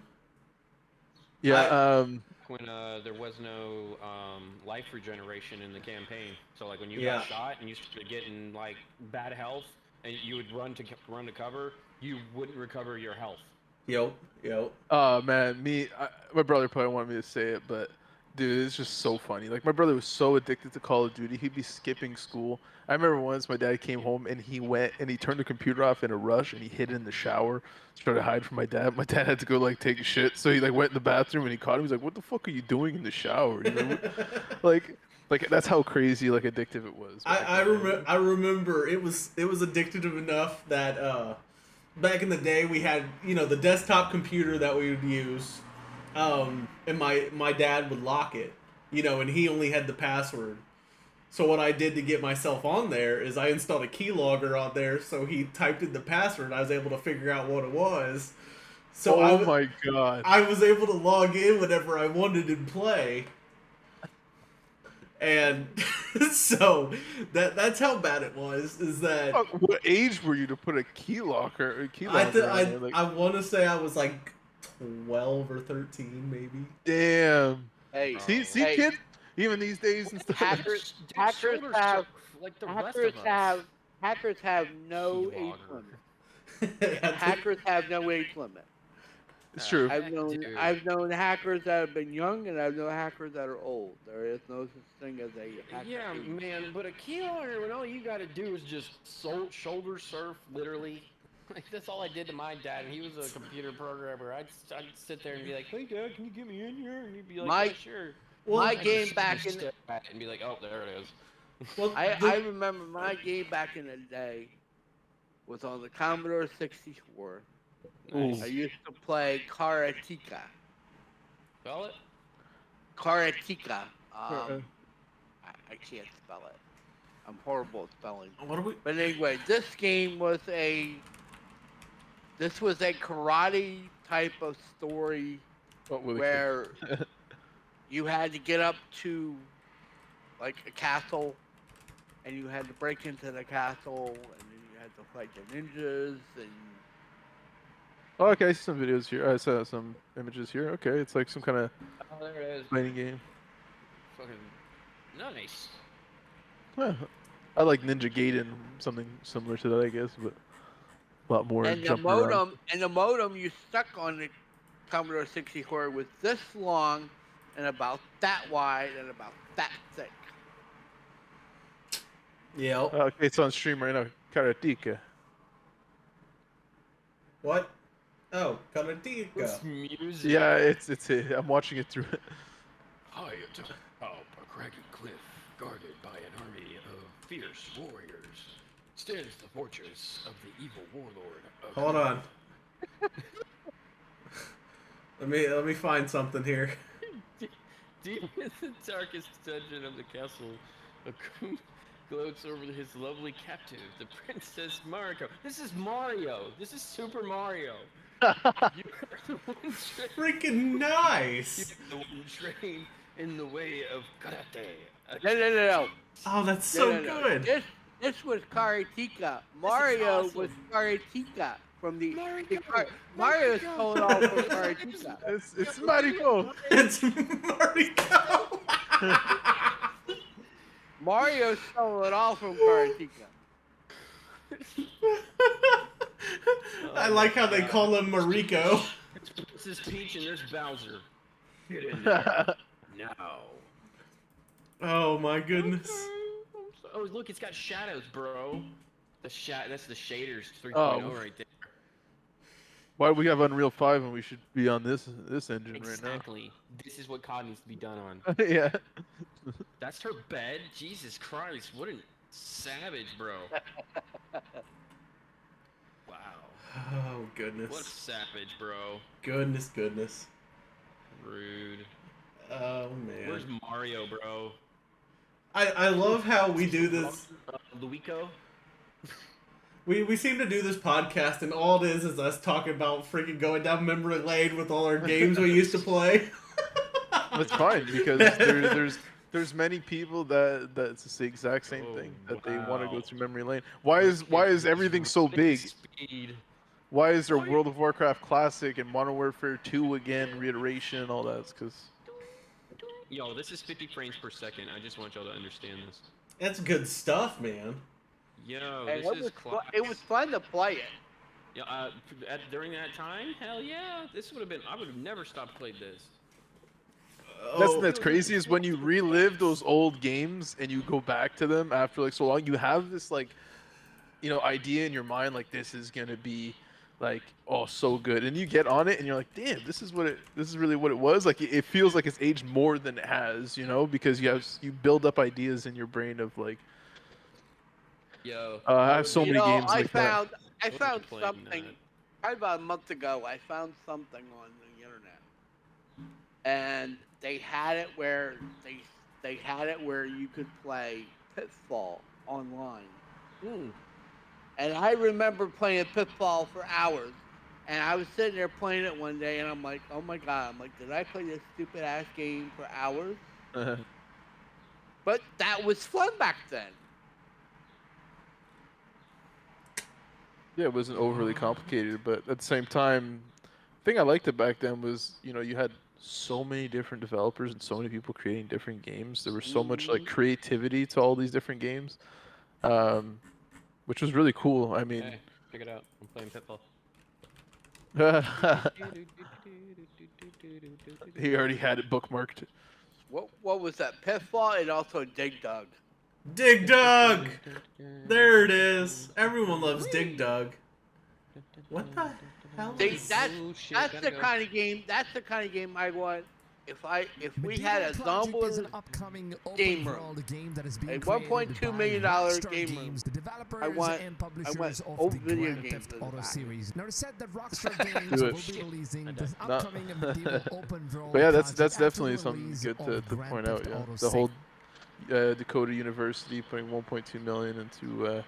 Speaker 2: Yeah.
Speaker 3: When there was no life regeneration in the campaign, so like when you got shot and you started getting like bad health, and you would run to cover, you wouldn't recover your health.
Speaker 1: Yep.
Speaker 2: Oh man, my brother probably wanted me to say it, but dude, it's just so funny. Like, my brother was so addicted to Call of Duty, he'd be skipping school. I remember once my dad came home and he went and he turned the computer off in a rush and he hid in the shower, started to hide from my dad. My dad had to go like take a shit, so he like went in the bathroom and he caught him. He's like, "What the fuck are you doing in the shower?" You know? like that's how crazy like addictive it was.
Speaker 1: I remember it was addictive enough that back in the day we had the desktop computer that we would use, and my dad would lock it, and he only had the password. So what I did to get myself on there is I installed a keylogger on there, so he typed in the password and I was able to figure out what it was. So
Speaker 2: my god,
Speaker 1: I was able to log in whenever I wanted and play. And so that's how bad it was. Is that
Speaker 2: Fuck, what age were you to put a key locker?
Speaker 1: I want to say I was like 12 or 13, maybe.
Speaker 2: Damn.
Speaker 4: Hey,
Speaker 2: See,
Speaker 4: hey,
Speaker 2: kid. Even these days and stuff.
Speaker 4: hackers,
Speaker 3: Dude,
Speaker 4: hackers
Speaker 3: shoulder
Speaker 4: have,
Speaker 3: surf like the rest
Speaker 4: hackers
Speaker 3: of us.
Speaker 4: have no
Speaker 3: Key
Speaker 4: age
Speaker 3: logger.
Speaker 4: limit. Hackers have no age limit.
Speaker 2: It's true.
Speaker 3: Heck, dude.
Speaker 4: I've known hackers that have been young, and I've known hackers that are old. There is no such thing as a hacker.
Speaker 3: Yeah, man, but a key logger when all you gotta do is just shoulder surf, literally. Like, that's all I did to my dad, and he was a computer programmer. I'd sit there and be like, "Hey, Dad, can you get me in here?" And he'd be like, "Yeah, sure."
Speaker 1: Well,
Speaker 4: My
Speaker 3: I'd
Speaker 4: game
Speaker 3: just
Speaker 4: back in
Speaker 3: stare at it and be like, "Oh, there it is."
Speaker 1: Well,
Speaker 4: I remember my game back in the day was on the Commodore 64.
Speaker 3: Nice.
Speaker 4: I used to play Karateka.
Speaker 3: Spell it?
Speaker 4: Karateka. I can't spell it. I'm horrible at spelling.
Speaker 1: what are we?
Speaker 4: But anyway, this was a karate type of story where you had to get up to like a castle, and you had to break into the castle, and then you had to fight the ninjas, and
Speaker 2: Oh, okay, I see some videos here. I saw some images here. Okay, it's like some kind of
Speaker 3: Oh, there it is.
Speaker 2: fighting game.
Speaker 3: Fucking nice.
Speaker 2: Huh. I like Ninja Gaiden, something similar to that, I guess, but a lot more
Speaker 4: and the
Speaker 2: jumping around.
Speaker 4: modem you stuck on the Commodore 64 was this long and about that wide and about that thick.
Speaker 1: Yeah.
Speaker 2: Okay, it's on stream right now. Karateka.
Speaker 1: What? Oh, Karateka.
Speaker 3: This music.
Speaker 2: Yeah, it's I'm watching it through.
Speaker 3: High atop a craggy cliff, guarded by an army of fierce warriors, stands the fortress of the evil warlord.
Speaker 1: Hold on. let me find something here.
Speaker 3: Deep in the darkest dungeon of the castle, a coon gloats over his lovely captive, the Princess Mariko. This is Mario. This is Super Mario. You are the one trained.
Speaker 1: Freaking nice.
Speaker 3: You are the one trained in the way of karate.
Speaker 4: No.
Speaker 1: Oh, that's so
Speaker 4: No.
Speaker 1: good.
Speaker 4: This was Karateka. Mario
Speaker 3: awesome.
Speaker 4: was Karateka from the
Speaker 3: Mario.
Speaker 4: Mario stole it all from Karateka.
Speaker 2: It's Mariko.
Speaker 1: It's Mariko.
Speaker 4: Mario stole it all from Karateka.
Speaker 1: I like how they call him Mariko.
Speaker 3: This is Peach and there's Bowser. Get in there. Now.
Speaker 1: Oh my goodness.
Speaker 3: Oh, look, it's got shadows, bro. That's the shaders 3.0
Speaker 2: Oh.
Speaker 3: right there.
Speaker 2: Why do we have Unreal 5 when we should be on this engine
Speaker 3: Exactly. This is what COD needs to be done on.
Speaker 2: right now? Yeah.
Speaker 3: That's her bed? Jesus Christ, what a savage, bro. Wow.
Speaker 1: Oh goodness.
Speaker 3: What a savage, bro.
Speaker 1: Goodness.
Speaker 3: Rude.
Speaker 1: Oh man.
Speaker 3: Where's Mario, bro?
Speaker 1: I love how we do this.
Speaker 3: Luico?
Speaker 1: We seem to do this podcast, and all it is us talking about freaking going down memory lane with all our games we used to play.
Speaker 2: That's fine because there's many people that's the exact same thing that they want to go through memory lane. Why is everything so big?
Speaker 3: Speed.
Speaker 2: Why is there World of Warcraft Classic and Modern Warfare 2 again, reiteration and all that? It's because
Speaker 3: Yo, this is 50 frames per second. I just want y'all to understand this.
Speaker 1: That's good stuff, man.
Speaker 3: Yo,
Speaker 4: And
Speaker 3: this is
Speaker 4: it was fun to play it.
Speaker 3: Yeah, during that time, hell yeah, this would have been. I would have never stopped playing this.
Speaker 2: that's crazy is when you relive those old games and you go back to them after like so long. You have this like, idea in your mind like this is gonna be like so good, and you get on it and you're like, damn, this is really what it was. Like it feels like it's aged more than it has, because you build up ideas in your brain of like.
Speaker 3: Yo,
Speaker 2: I have so many games like that.
Speaker 4: I found
Speaker 3: playing
Speaker 4: something.
Speaker 3: that.
Speaker 4: Probably about a month ago, I found something on the internet, and they had it where you could play Pitfall online. And I remember playing Pitfall for hours, and I was sitting there playing it one day, and I'm like, oh my god, did I play this stupid ass game for hours? But that was fun back then.
Speaker 2: Yeah, it wasn't overly complicated, but at the same time, the thing I liked it back then was, you had so many different developers and so many people creating different games. There was so much like creativity to all these different games, um, which was really cool. I mean,
Speaker 3: Hey, check it out. I'm playing Pitfall.
Speaker 2: he already had it bookmarked.
Speaker 4: What was that? Pitfall and also Dig Dug.
Speaker 1: Dig Dug! There it is. Everyone loves Dig Dug. What the hell
Speaker 4: See,
Speaker 1: is...
Speaker 4: that's
Speaker 3: Gotta
Speaker 4: the
Speaker 3: go.
Speaker 4: kind of game. That's the kind of game I want. If we had a
Speaker 5: Project is an
Speaker 4: Zomblers
Speaker 5: upcoming
Speaker 4: game
Speaker 5: open
Speaker 4: room,
Speaker 5: world game that is
Speaker 4: a
Speaker 5: being
Speaker 4: $1.2 million
Speaker 5: Rockstar
Speaker 4: game room.
Speaker 5: Games, the developers
Speaker 4: I want
Speaker 5: and publishers of
Speaker 4: old
Speaker 5: the
Speaker 4: video
Speaker 5: Grand
Speaker 4: games
Speaker 5: Theft
Speaker 4: in the
Speaker 5: Auto
Speaker 4: back.
Speaker 5: series. Now, it said that Rockstar
Speaker 2: Do
Speaker 5: Games
Speaker 2: it.
Speaker 5: will be releasing the
Speaker 3: No.
Speaker 5: upcoming medieval open world.
Speaker 2: But yeah, that's
Speaker 5: project after
Speaker 2: definitely
Speaker 5: the
Speaker 2: something
Speaker 5: release
Speaker 2: good to
Speaker 5: of Grand
Speaker 2: point out.
Speaker 5: Theft
Speaker 2: Yeah,
Speaker 5: Auto
Speaker 2: the
Speaker 5: 6.
Speaker 2: whole Dakota University putting 1.2 million into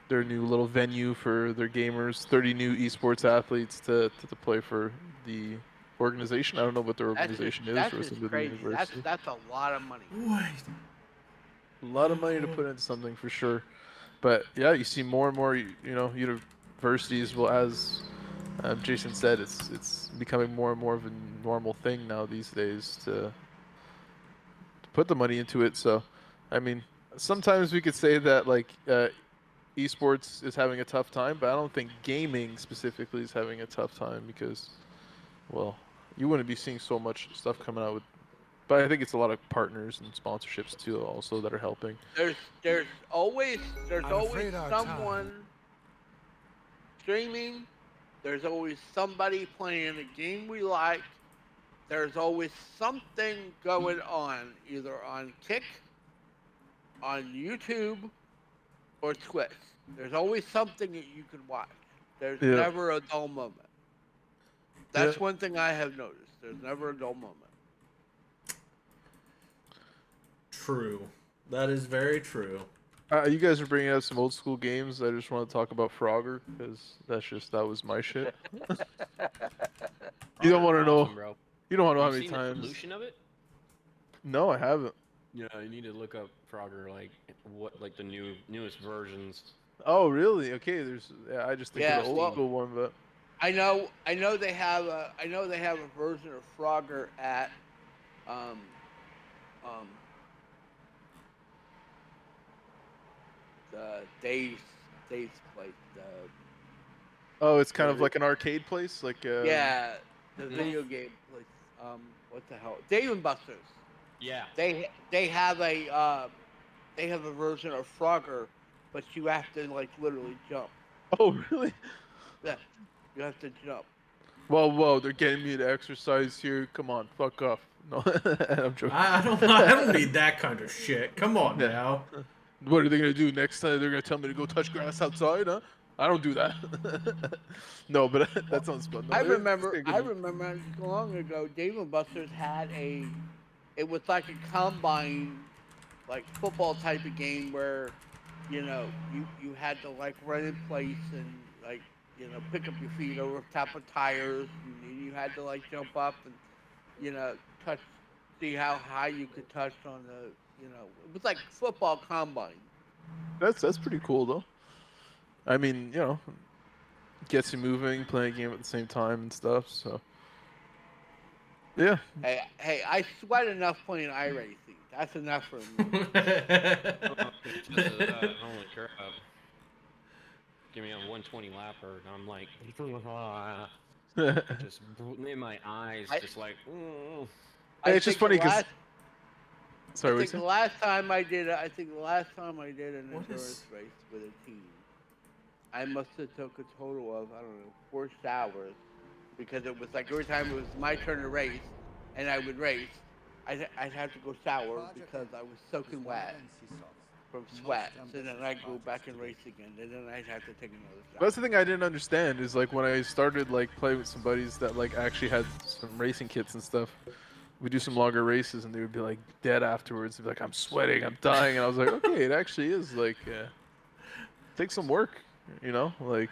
Speaker 2: their new little venue for their gamers. 30 new esports athletes to play for the organization. I don't know what their organization is
Speaker 4: That's
Speaker 2: for
Speaker 4: just
Speaker 2: some of the
Speaker 4: crazy.
Speaker 2: university.
Speaker 4: That's a lot of money.
Speaker 1: Wait.
Speaker 2: A lot of money to put into something for sure. But yeah, you see more and more, universities will, as Jason said, it's becoming more and more of a normal thing now these days to put the money into it. So, I mean, sometimes we could say that like esports is having a tough time, but I don't think gaming specifically is having a tough time because, well, you wouldn't be seeing so much stuff coming out with. But I think it's a lot of partners and sponsorships too, also that are helping.
Speaker 4: There's always
Speaker 6: I'm afraid our
Speaker 4: someone streaming. There's always somebody playing a game we like. There's always something going on, either on Kick, on YouTube, or Twitch. There's always something that you can watch. There's
Speaker 2: Yeah.
Speaker 4: never a dull moment. That's
Speaker 2: Yeah.
Speaker 4: one thing I have noticed. There's never a dull moment.
Speaker 1: True. That is very true.
Speaker 2: You guys are bringing up some old school games. I just want to talk about Frogger because that was my shit. You don't want to know.
Speaker 3: Awesome, bro.
Speaker 2: You don't want to know how
Speaker 3: You
Speaker 2: many
Speaker 3: seen the
Speaker 2: times.
Speaker 3: solution of it?
Speaker 2: No, I haven't.
Speaker 3: Yeah, you need to look up Frogger, like the newest versions.
Speaker 2: Oh, really? Okay. I just think
Speaker 4: Yeah,
Speaker 2: of the old
Speaker 4: well-
Speaker 2: school one, but
Speaker 4: I know they have a version of Frogger at the Dave's place.
Speaker 2: oh, it's kind of like an arcade place, like
Speaker 4: Yeah, the video game place. What the hell? Dave and Buster's.
Speaker 3: Yeah.
Speaker 4: They have a version of Frogger, but you have to like literally jump.
Speaker 2: Oh, really?
Speaker 4: Yeah, you have to jump.
Speaker 2: Whoa, they're getting me to exercise here. Come on, fuck off. No, I'm joking.
Speaker 1: I don't need that kind of shit. Come on
Speaker 2: Yeah.
Speaker 1: now.
Speaker 2: What are they gonna do next time? They're gonna tell me to go touch grass outside, huh? I don't do that. No, but that sounds fun. No,
Speaker 4: I
Speaker 2: it's
Speaker 4: remember
Speaker 2: a good one.
Speaker 4: long ago, Dave and Buster's had it was like a combine, like football type of game where, you had to like run in place and like, pick up your feet over top of tires, and you had to like jump up and, touch, see how high you could touch on the, it was like football combine.
Speaker 2: That's pretty cool though. I mean, gets you moving, playing a game at the same time and stuff. So, yeah.
Speaker 4: Hey, I sweat enough playing iRacing. That's enough for me.
Speaker 3: Holy crap. Give me a 120 lapper, and I'm like, just in my eyes, just like,
Speaker 2: Hey, it's just funny because. Sorry,
Speaker 4: I
Speaker 2: what
Speaker 4: think
Speaker 2: you
Speaker 4: the last time I did an
Speaker 1: What
Speaker 4: endurance
Speaker 1: is-
Speaker 4: race with a team, I must have took a total of 4 showers, because it was like every time it was my turn to race, and I would race, I'd have to go shower because I was soaking wet from sweat. So then I'd go back and race again, and then I'd have to take another shower.
Speaker 2: That's the thing I didn't understand is like when I started like playing with some buddies that like actually had some racing kits and stuff. We do some longer races and they would be like dead afterwards. They'd be like, I'm sweating, I'm dying, and I was like, okay, it actually is like takes some work, like.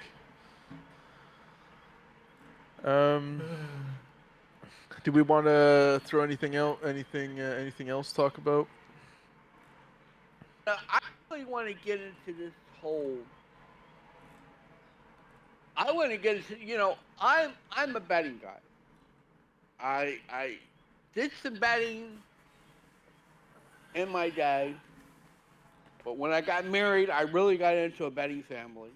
Speaker 2: Do we want to throw anything out? Anything else to talk about?
Speaker 4: I really want to get into this whole. I want to get into. I'm a betting guy. I did some betting in my day, but when I got married, I really got into a betting family,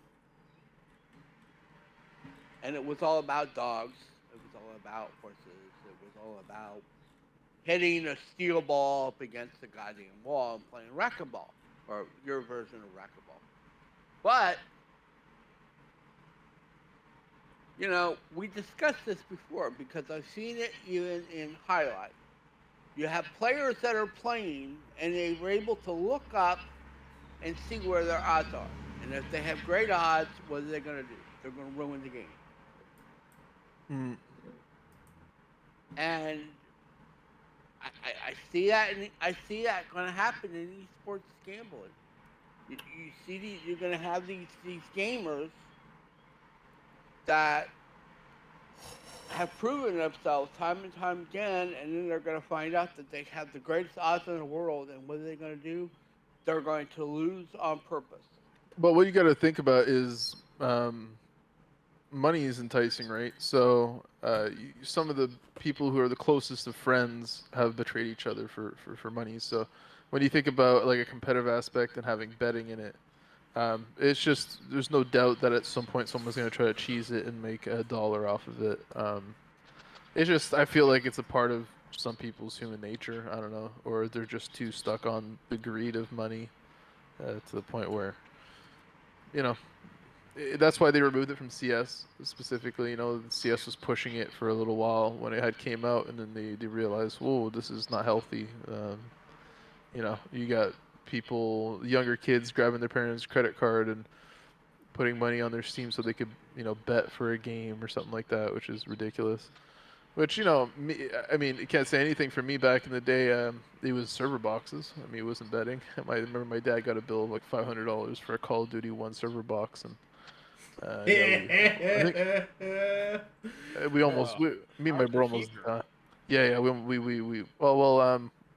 Speaker 4: and it was all about dogs. It was all about horses. It was all about hitting a steel ball up against the goddamn wall and playing racquetball, or your version of racquetball. But we discussed this before because I've seen it even in highlights. You have players that are playing and they were able to look up and see where their odds are. And if they have great odds, what are they going to do? They're going to ruin the game.
Speaker 2: Mm.
Speaker 4: And I see that, and I see that going to happen in esports gambling. You see, you're going to have these gamers that have proven themselves time and time again, and then they're going to find out that they have the greatest odds in the world, and what are they going to do? They're going to lose on purpose.
Speaker 2: But what you got to think about is money is enticing, right? So some of the people who are the closest of friends have betrayed each other for money. So when you think about like a competitive aspect and having betting in it, it's just there's no doubt that at some point someone's going to try to cheese it and make $1 off of it. It's just I feel like it's a part of some people's human nature. I don't know, or they're just too stuck on the greed of money to the point where, that's why they removed it from CS specifically. CS was pushing it for a little while when it had came out, and then they realized, whoa, this is not healthy. You got younger kids grabbing their parents' credit card and putting money on their Steam so they could, bet for a game or something like that, which is ridiculous. Which, I mean, you can't say anything for me back in the day. It was server boxes. I mean, it wasn't betting. I remember my dad got a bill of like $500 for a Call of Duty 1 server box, and I think we almost, me and my bro almost, yeah, we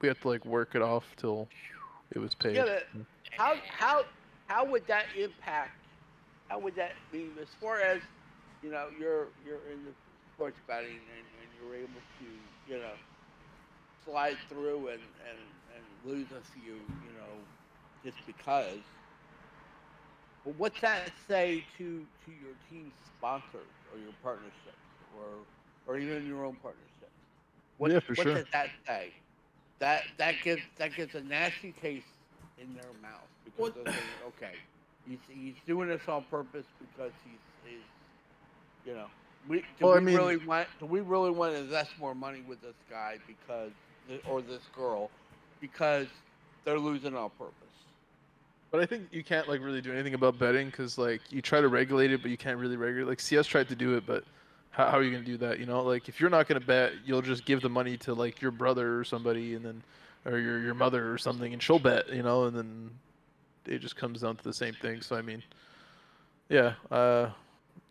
Speaker 2: had to like work it off till it was paid.
Speaker 4: Yeah, but how would that impact? How would that be as far as you're in the sports betting and you're able to slide through and lose a few just because. Well, what's that say to your team's sponsors or your partnerships or even your own partnerships? What does that say? That gives a nasty taste in their mouth because they're saying, okay, he's doing this on purpose because he's do we really want to invest more money with this guy or this girl because they're losing on purpose?
Speaker 2: But I think you can't like really do anything about betting because like you try to regulate it, but you can't really regulate. Like CS tried to do it, but how are you gonna do that? Like if you're not gonna bet, you'll just give the money to like your brother or somebody, and then or your mother or something, and she'll bet, and then it just comes down to the same thing. So I mean, yeah,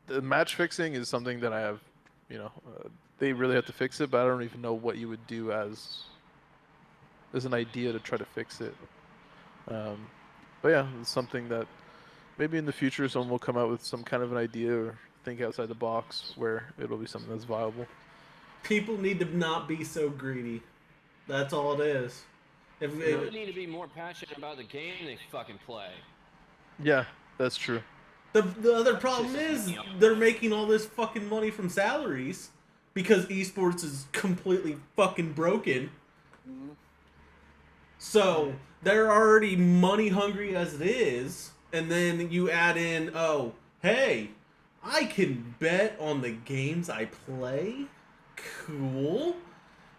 Speaker 2: the match fixing is something that I have, they really have to fix it, but I don't even know what you would do as an idea to try to fix it. But yeah, it's something that maybe in the future someone will come out with some kind of an idea or think outside the box where it'll be something that's viable.
Speaker 1: People need to not be so greedy. That's all it is.
Speaker 3: People need to be more passionate about the game they fucking play.
Speaker 2: Yeah, that's true.
Speaker 1: The other problem is they're making all this fucking money from salaries because esports is completely fucking broken.
Speaker 4: Mm-hmm.
Speaker 1: So they're already money hungry as it is, and then you add in, oh, hey, I can bet on the games I play? Cool.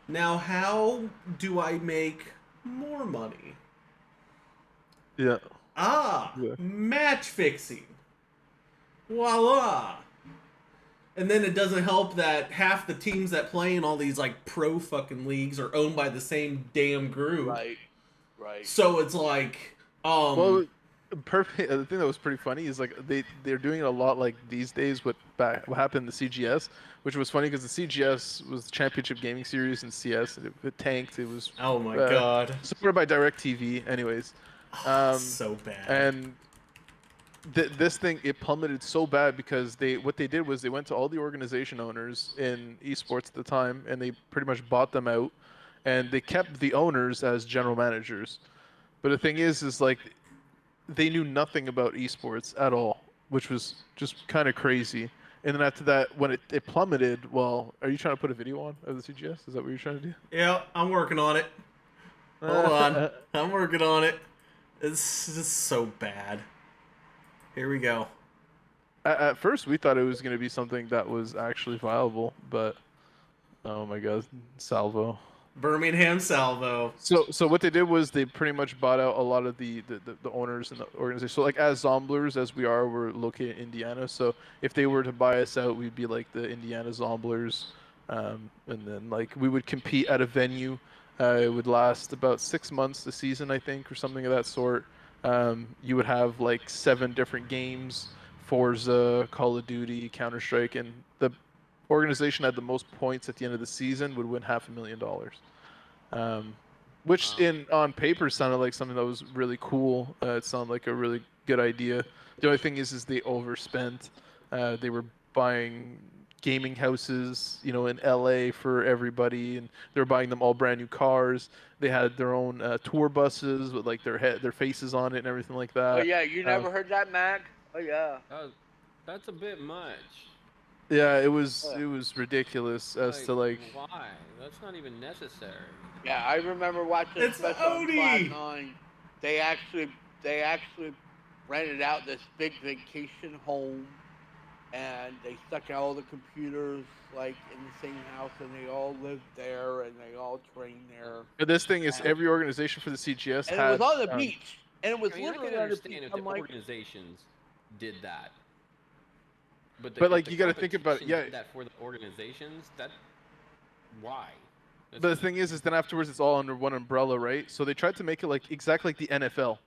Speaker 1: Now how do I make more money?
Speaker 2: Yeah.
Speaker 1: Match fixing. Voila. And then it doesn't help that half the teams that play in all these like pro fucking leagues are owned by the same damn group.
Speaker 4: Right.
Speaker 1: So it's like,
Speaker 2: well, perfect. The thing that was pretty funny is like they're doing it a lot like these days. What happened in the CGS, which was funny because the CGS was the Championship Gaming Series in CS, and it tanked. It was
Speaker 1: oh my god,
Speaker 2: supported by DirecTV. Anyways,
Speaker 1: So bad.
Speaker 2: And this thing, it plummeted so bad because what they did was they went to all the organization owners in esports at the time, and they pretty much bought them out, and they kept the owners as general managers. But the thing is like they knew nothing about esports at all, which was just kind of crazy. And then after that, when it plummeted, well, are you trying to put a video on of the CGS? Is that what you're trying to do?
Speaker 1: Yeah, I'm working on it. Hold on. I'm working on it. It's just so bad. Here we go.
Speaker 2: At first, we thought it was going to be something that was actually viable, but oh my god, Salvo.
Speaker 1: Birmingham Salvo.
Speaker 2: So what they did was they pretty much bought out a lot of the owners in the organization. So like as Zomblers, as we are, we're located in Indiana. So if they were to buy us out, we'd be like the Indiana Zomblers, and then like we would compete at a venue. It would last about 6 months, the season, I think, or something of that sort. You would have like 7 different games: Forza, Call of Duty, Counter-Strike, and the organization had the most points at the end of the season would win $500,000. Which on paper sounded like something that was really cool. It sounded like a really good idea. The only thing is they overspent. They were buying gaming houses, in LA for everybody, and they were buying them all brand new cars. They had their own tour buses with like their faces on it and everything like that.
Speaker 4: Oh yeah, you never heard that, Mac? Oh yeah.
Speaker 3: That's a bit much.
Speaker 2: Yeah, it was ridiculous as to like
Speaker 3: why? That's not even necessary.
Speaker 4: Yeah, I remember watching
Speaker 1: It's
Speaker 4: special on
Speaker 1: Odie!
Speaker 4: Spot 9. They actually rented out this big vacation home, and they stuck all the computers like in the same house, and they all lived there, and they all trained there.
Speaker 2: But this thing is every organization for the CGS
Speaker 4: And
Speaker 2: had,
Speaker 4: it was on the beach, and it was
Speaker 3: I mean, I
Speaker 4: literally
Speaker 3: can
Speaker 4: on the
Speaker 3: understand
Speaker 4: beach.
Speaker 3: if
Speaker 4: I'm
Speaker 3: the
Speaker 4: like,
Speaker 3: organizations did that. But
Speaker 2: like, you gotta think about it, yeah.
Speaker 3: Did that for the organizations, why?
Speaker 2: But the thing is then afterwards it's all under one umbrella, right? So they tried to make it like exactly like the NFL.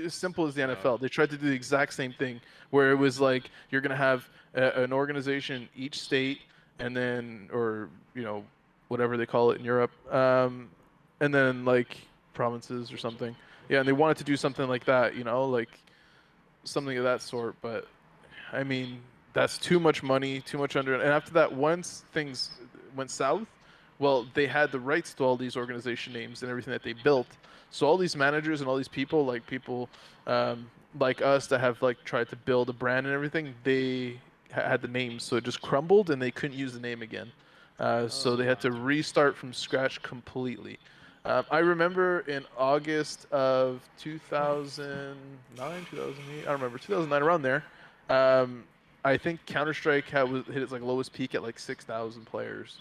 Speaker 2: As simple as the NFL. They tried to do the exact same thing, where it was like you're gonna have an organization in each state, and then or whatever they call it in Europe, and then like provinces or something. Yeah, and they wanted to do something like that, like something of that sort. But I mean, that's too much money, too much under. And after that, once things went south, well, they had the rights to all these organization names and everything that they built. So all these managers and all these people, like us that have like tried to build a brand and everything, they had the names, so it just crumbled and they couldn't use the name again. So they had to restart from scratch completely. I remember in August of 2009, 2008, I don't remember, 2009, around there. I think Counter-Strike hit its like lowest peak at like 6,000 players.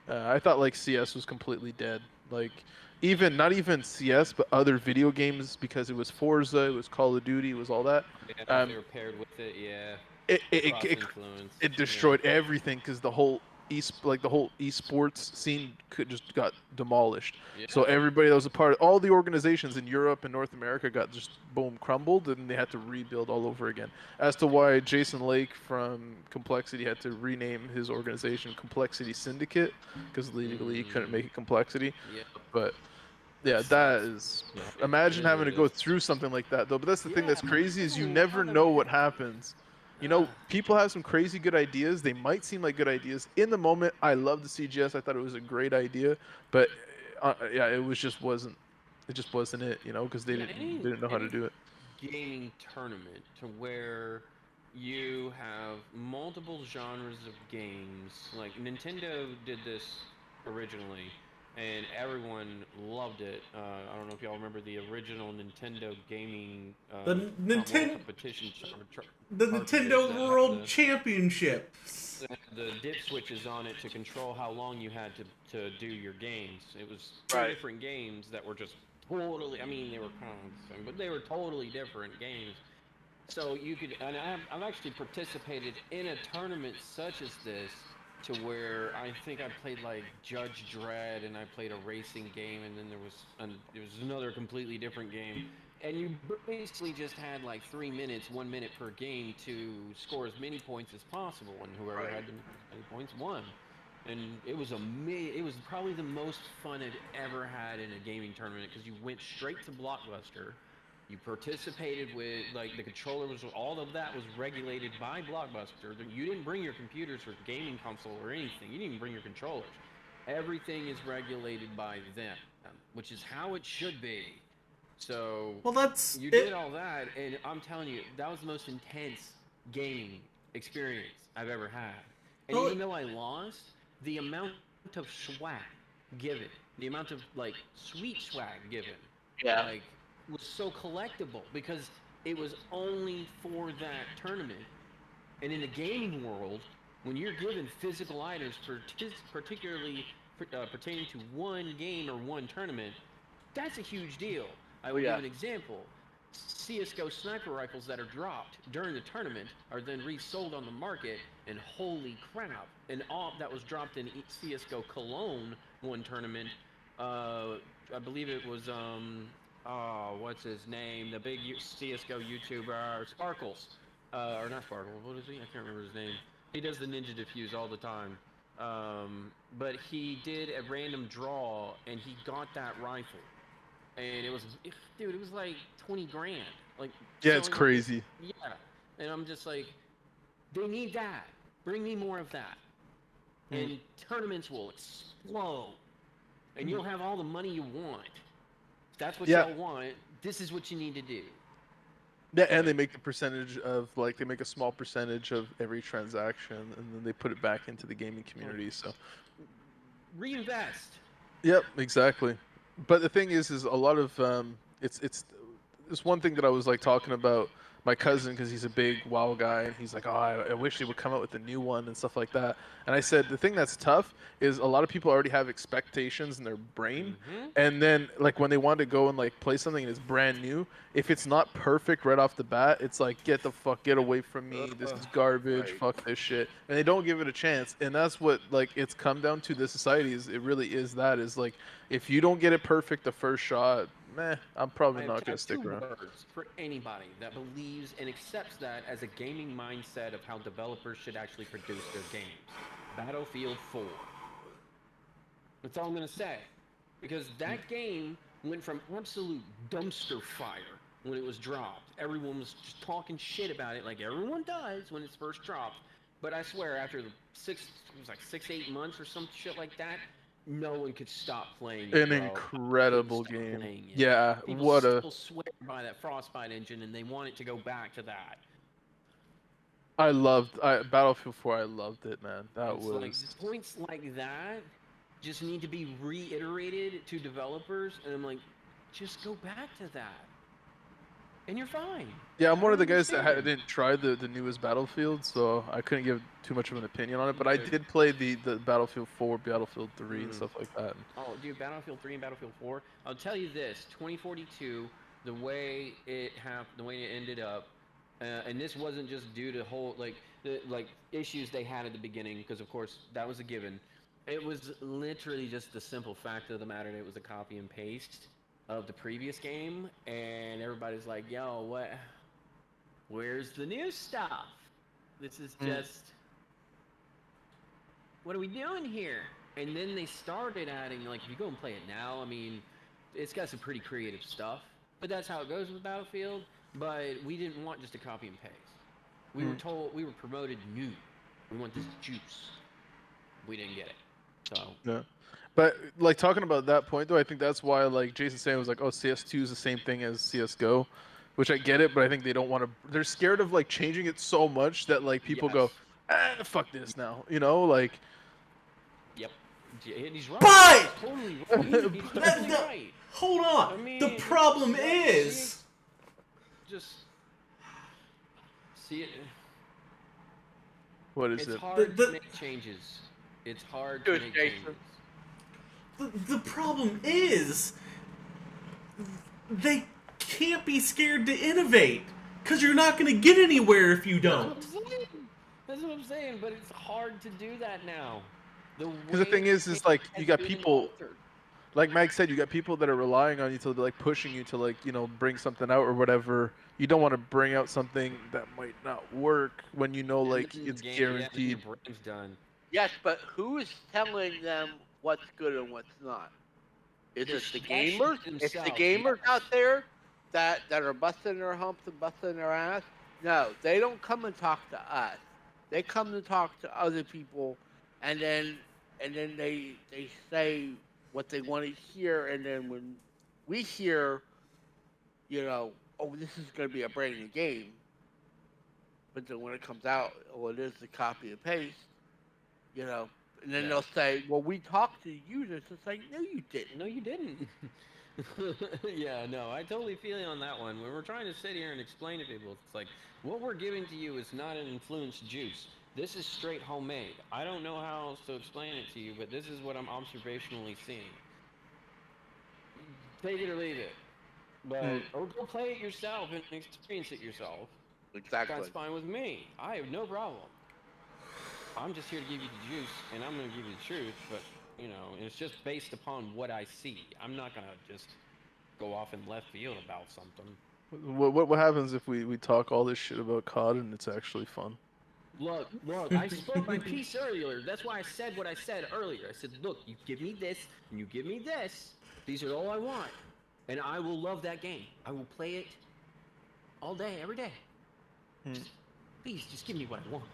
Speaker 2: I thought like CS was completely dead. Like not even CS, but other video games, because it was Forza, it was Call of Duty, it was all that.
Speaker 3: Yeah, they were paired with it. Yeah.
Speaker 2: It destroyed everything because the whole esports scene just got demolished.
Speaker 3: Yeah.
Speaker 2: So everybody that was a part of all the organizations in Europe and North America got just boom crumbled, and they had to rebuild all over again. As to why Jason Lake from Complexity had to rename his organization Complexity Syndicate, because legally he couldn't make it Complexity.
Speaker 3: Yeah.
Speaker 2: But yeah, that is. Imagine having to go through something like that, though. But that's the thing that's crazy, is you never know what happens. People have some crazy good ideas. They might seem like good ideas. In the moment, I love the CGS. I thought it was a great idea. But, it just wasn't it, because they didn't know how to do it.
Speaker 3: Gaming tournament to where you have multiple genres of games. Like, Nintendo did this originally, and everyone loved it. I don't know if y'all remember the original Nintendo gaming competition.
Speaker 1: The Nintendo World Championship.
Speaker 3: The dip switches on it to control how long you had to do your games. It was different games that were just totally. I mean, they were kind of the same, but they were totally different games. So you could, and I've actually participated in a tournament such as this, to where I think I played like Judge Dredd, and I played a racing game, and then there was another completely different game, and you basically just had like 3 minutes, 1 minute per game to score as many points as possible, and whoever had the many points won. And it was it was probably the most fun I've ever had in a gaming tournament, because you went straight to Blockbuster, You participated with like the controllers. All of that was regulated by Blockbuster. You didn't bring your computers or gaming console or anything. You didn't even bring your controllers. Everything is regulated by them, which is how it should be. So
Speaker 1: Well, that's
Speaker 3: you
Speaker 1: it.
Speaker 3: did all that, and I'm telling you, that was the most intense gaming experience I've ever had. And
Speaker 1: Well,
Speaker 3: even though I lost, the amount of swag given, the amount of like sweet swag given,
Speaker 4: Yeah.
Speaker 3: like was so collectible because it was only for that tournament. And in the gaming world, when you're given physical items, particularly pertaining to one game or one tournament, that's a huge deal. I will
Speaker 4: yeah.
Speaker 3: give an example. CSGO sniper rifles that are dropped during the tournament are then resold on the market, and holy crap! An AWP that was dropped in CSGO Cologne one tournament, I believe it was oh, what's his name? The big CSGO YouTuber Sparkles, or not Sparkles. What is he? I can't remember his name. He does the Ninja Diffuse all the time. But he did a random draw, and he got that rifle. And it was, dude, it was like 20 grand. Like,
Speaker 2: Yeah,
Speaker 3: so
Speaker 2: it's crazy.
Speaker 3: yeah. And I'm just like, they need that. Bring me more of that. And tournaments will explode. And you'll have all the money you want. If that's what
Speaker 2: Yeah.
Speaker 3: y'all want, this is what you need to do.
Speaker 2: Yeah, and they make a percentage of like they make a small percentage of every transaction, and then they put it back into the gaming community. So,
Speaker 3: Reinvest.
Speaker 2: yep, exactly. But the thing is a lot of it's one thing that I was like talking about my cousin because he's a big WoW guy, and he's like, oh, I wish they would come out with a new one and stuff like that. And I said the thing that's tough is a lot of people already have expectations in their brain, and then like when they want to go and like play something and it's brand new, if it's not perfect right off the bat, it's like get away from me, this is garbage,
Speaker 4: Right.
Speaker 2: fuck this shit, and they don't give it a chance. And that's what like it's come down to. This society is it really is that is like if you don't get it perfect the first shot, meh, I'm probably not gonna stick
Speaker 3: two
Speaker 2: around.
Speaker 3: words for anybody that believes and accepts that as a gaming mindset of how developers should actually produce their games. Battlefield 4. That's all I'm gonna say. Because that game went from absolute dumpster fire when it was dropped. Everyone was just talking shit about it like everyone does when it's first dropped. But I swear after the it was like 6, 8 months or some shit like that, no one could stop playing it,
Speaker 2: An
Speaker 3: bro.
Speaker 2: incredible
Speaker 3: Couldn't stop
Speaker 2: game.
Speaker 3: playing it.
Speaker 2: Yeah,
Speaker 3: People
Speaker 2: what a
Speaker 3: still swear by that Frostbite engine and they want it to go back to that.
Speaker 2: Battlefield 4. I loved it, man. That
Speaker 3: It's
Speaker 2: was
Speaker 3: like points like that just need to be reiterated to developers, and I'm like, just go back to that, and you're fine.
Speaker 2: yeah. I'm
Speaker 3: I
Speaker 2: one of the
Speaker 3: don't
Speaker 2: guys that
Speaker 3: understand.
Speaker 2: didn't try the newest Battlefield, so I couldn't give too much of an opinion on it. But I did play the Battlefield 4, Battlefield 3, and stuff like that.
Speaker 3: Oh, dude, Battlefield 3 and Battlefield 4. I'll tell you this: 2042, the way it ended up, and this wasn't just due to the issues they had at the beginning, because of course that was a given. It was literally just the simple fact of the matter that it was a copy and paste of the previous game, and everybody's like, "Yo, where's the new stuff? This is just, what are we doing here?" And then they started adding, like, if you go and play it now, I mean, it's got some pretty creative stuff, but that's how it goes with Battlefield. But we didn't want just a copy and paste. We were promoted new. We want this juice. We didn't get it. So
Speaker 2: Yeah. But like talking about that point though, I think that's why like Jason saying was like, oh, CS2 is the same thing as CS:GO, which I get it, but I think they don't want to. They're scared of like changing it so much that like people go, fuck this now, you know, like.
Speaker 3: Yep. And he's right.
Speaker 1: But
Speaker 3: He's totally right. He's totally right.
Speaker 1: hold on.
Speaker 3: I mean,
Speaker 1: the problem is,
Speaker 3: just see it.
Speaker 2: What is
Speaker 3: It's
Speaker 2: it?
Speaker 3: hard to make changes. It's hard to
Speaker 4: Good,
Speaker 3: make
Speaker 4: Jason.
Speaker 3: changes.
Speaker 1: the problem is, they can't be scared to innovate, because you're not going to get anywhere if you don't.
Speaker 3: That's what I'm saying, but it's hard to do that now.
Speaker 2: Because the thing is like you got people, like Mag said, you got people that are relying on you to like pushing you to like bring something out or whatever. You don't want to bring out something that might not work when you know like it's guaranteed.
Speaker 3: Your brain's done.
Speaker 4: Yes, but who is telling them what's good and what's not? Is it the gamers? If the gamers out there that are busting their humps and busting their ass, no, they don't come and talk to us. They come to talk to other people, and then they say what they want to hear, and then when we hear, oh, this is going to be a brand new game, but then when it comes out, oh, it is the copy and paste, you know, and then
Speaker 3: Yeah.
Speaker 4: they'll say, well, we talked to the users. It's like, no, you didn't.
Speaker 3: No, you didn't. Yeah, no, I totally feel you on that one. When we're trying to sit here and explain to people, it's like, what we're giving to you is not an influenced juice. This is straight homemade. I don't know how else to explain it to you, but this is what I'm observationally seeing. Take it or leave it. But, or go play it yourself and experience it yourself.
Speaker 4: Exactly.
Speaker 3: That's fine with me. I have no problem. I'm just here to give you the juice, and I'm going to give you the truth, but, it's just based upon what I see. I'm not going to just go off in left field about something.
Speaker 2: What happens if we talk all this shit about COD and it's actually fun?
Speaker 3: Look, I spoke my piece earlier. That's why I said what I said earlier. I said, look, you give me this, and you give me this. These are all I want. And I will love that game. I will play it all day, every day. Please, just give me what I want.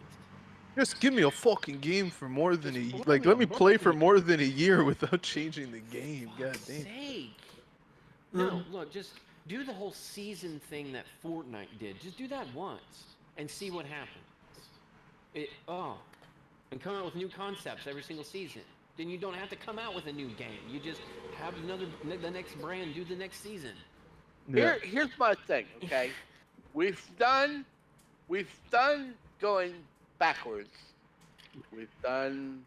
Speaker 2: Just give me a fucking game for more than
Speaker 3: Just
Speaker 2: let me
Speaker 3: blow
Speaker 2: play
Speaker 3: me
Speaker 2: for
Speaker 3: up.
Speaker 2: more than a year without changing the game. God
Speaker 3: Fuck's
Speaker 2: damn.
Speaker 3: sake. No, look, just do the whole season thing that Fortnite did. Just do that once and see what happens. And come out with new concepts every single season. Then you don't have to come out with a new game. You just have the next brand do the next season.
Speaker 2: Yeah.
Speaker 4: Here's my thing, okay? We've done going backwards. We've done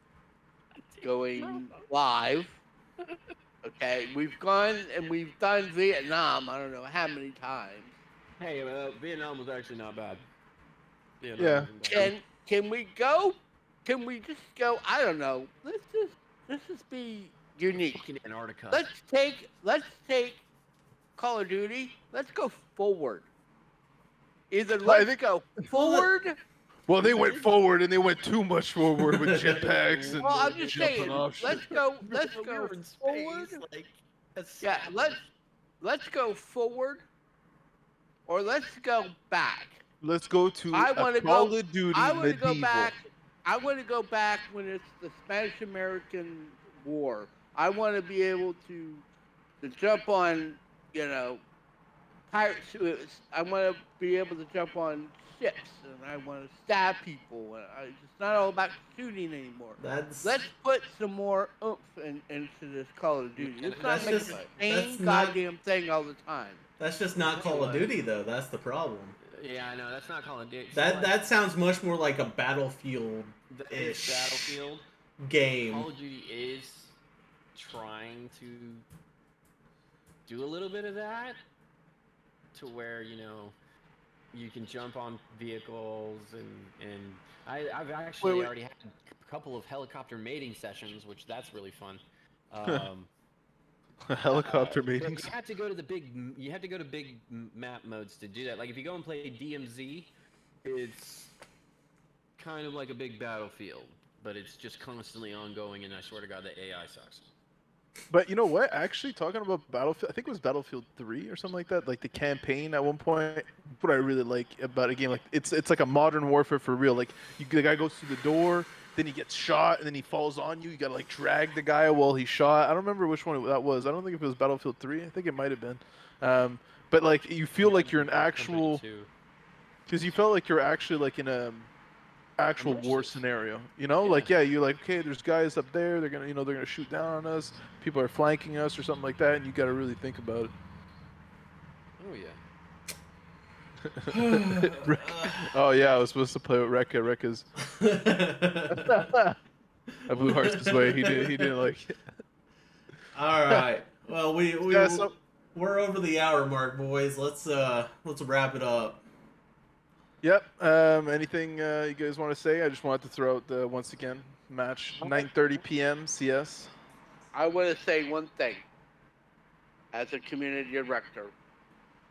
Speaker 4: going live. Okay, we've gone and we've done Vietnam. I don't know how many times.
Speaker 3: Hey, Vietnam was actually not bad. Vietnam
Speaker 2: Yeah.
Speaker 3: wasn't bad.
Speaker 4: Can we go? Can we just go? I don't know. Let's just be unique.
Speaker 3: Fucking Antarctica.
Speaker 4: Let's take Call of Duty. Let's go forward. Either let's go forward.
Speaker 2: Well, they went forward and they went too much forward with jetpacks and
Speaker 4: Well, I'm just
Speaker 2: jumping
Speaker 4: saying.
Speaker 2: off shit.
Speaker 4: Let's go
Speaker 3: We were in
Speaker 4: forward.
Speaker 3: space, like,
Speaker 4: Yeah, let's go forward, or let's go back.
Speaker 2: Let's go to
Speaker 4: I
Speaker 2: a
Speaker 4: want to
Speaker 2: Call
Speaker 4: go.
Speaker 2: of Duty
Speaker 4: I want to
Speaker 2: medieval.
Speaker 4: go back. I want to go back when it's the Spanish-American War. I want to be able to jump on, pirate ships. I want to be able to jump on ships, and I want to stab people. It's not all about shooting anymore. Let's put some more oomph into this Call of Duty. Let's not make the same goddamn thing all the time.
Speaker 1: That's just not Call of Duty, though. That's the problem.
Speaker 3: Yeah, I know. That's not Call of Duty.
Speaker 1: That sounds much more like a Battlefield-ish
Speaker 3: Battlefield
Speaker 1: game.
Speaker 3: Call of Duty is trying to do a little bit of that, to where you can jump on vehicles and I've actually already had a couple of helicopter mating sessions, which that's really fun.
Speaker 2: Helicopter
Speaker 3: But
Speaker 2: meetings.
Speaker 3: you have to go to big map modes to do that. Like if you go and play DMZ, it's kind of like a big Battlefield, but it's just constantly ongoing, and I swear to God, the AI sucks.
Speaker 2: But you know what? Actually, talking about Battlefield, I think it was Battlefield 3 or something like that. Like the campaign at one point. What I really like about a game, like it's like a modern warfare for real. Like the guy goes through the door, then he gets shot, and then he falls on you. You gotta like drag the guy while he's shot. I don't remember which one that was. I don't think if it was Battlefield 3. I think it might have been. But like you feel like you're an actual, because you felt like you're actually like in a actual war scenario, like you're like, okay, there's guys up there, they're gonna shoot down on us, people are flanking us or something like that, and you got to really think about it.
Speaker 3: Oh yeah.
Speaker 2: Oh yeah, I was supposed to play with Rekka's I blew hearts this way. He didn't like it.
Speaker 1: All right, well we're over the hour mark, boys. Let's wrap it up.
Speaker 2: Yep. Anything you guys want to say? I just wanted to throw out the once again match 9:30 p.m. CS.
Speaker 4: I want to say one thing. As a community director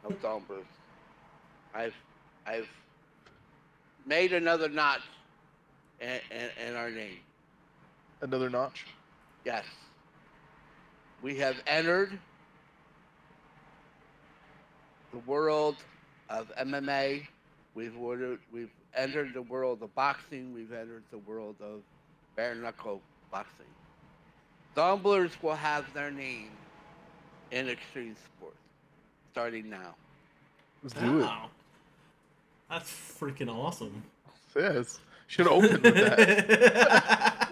Speaker 4: of Zomblers, I've made another notch in our name.
Speaker 2: Another notch.
Speaker 4: Yes. We have entered the world of MMA. We've entered the world of boxing. We've entered the world of bare knuckle boxing. Zomblers will have their name in extreme sports starting now.
Speaker 2: Let's do it.
Speaker 1: Wow. That's freaking awesome.
Speaker 2: Yes. Should have opened with that.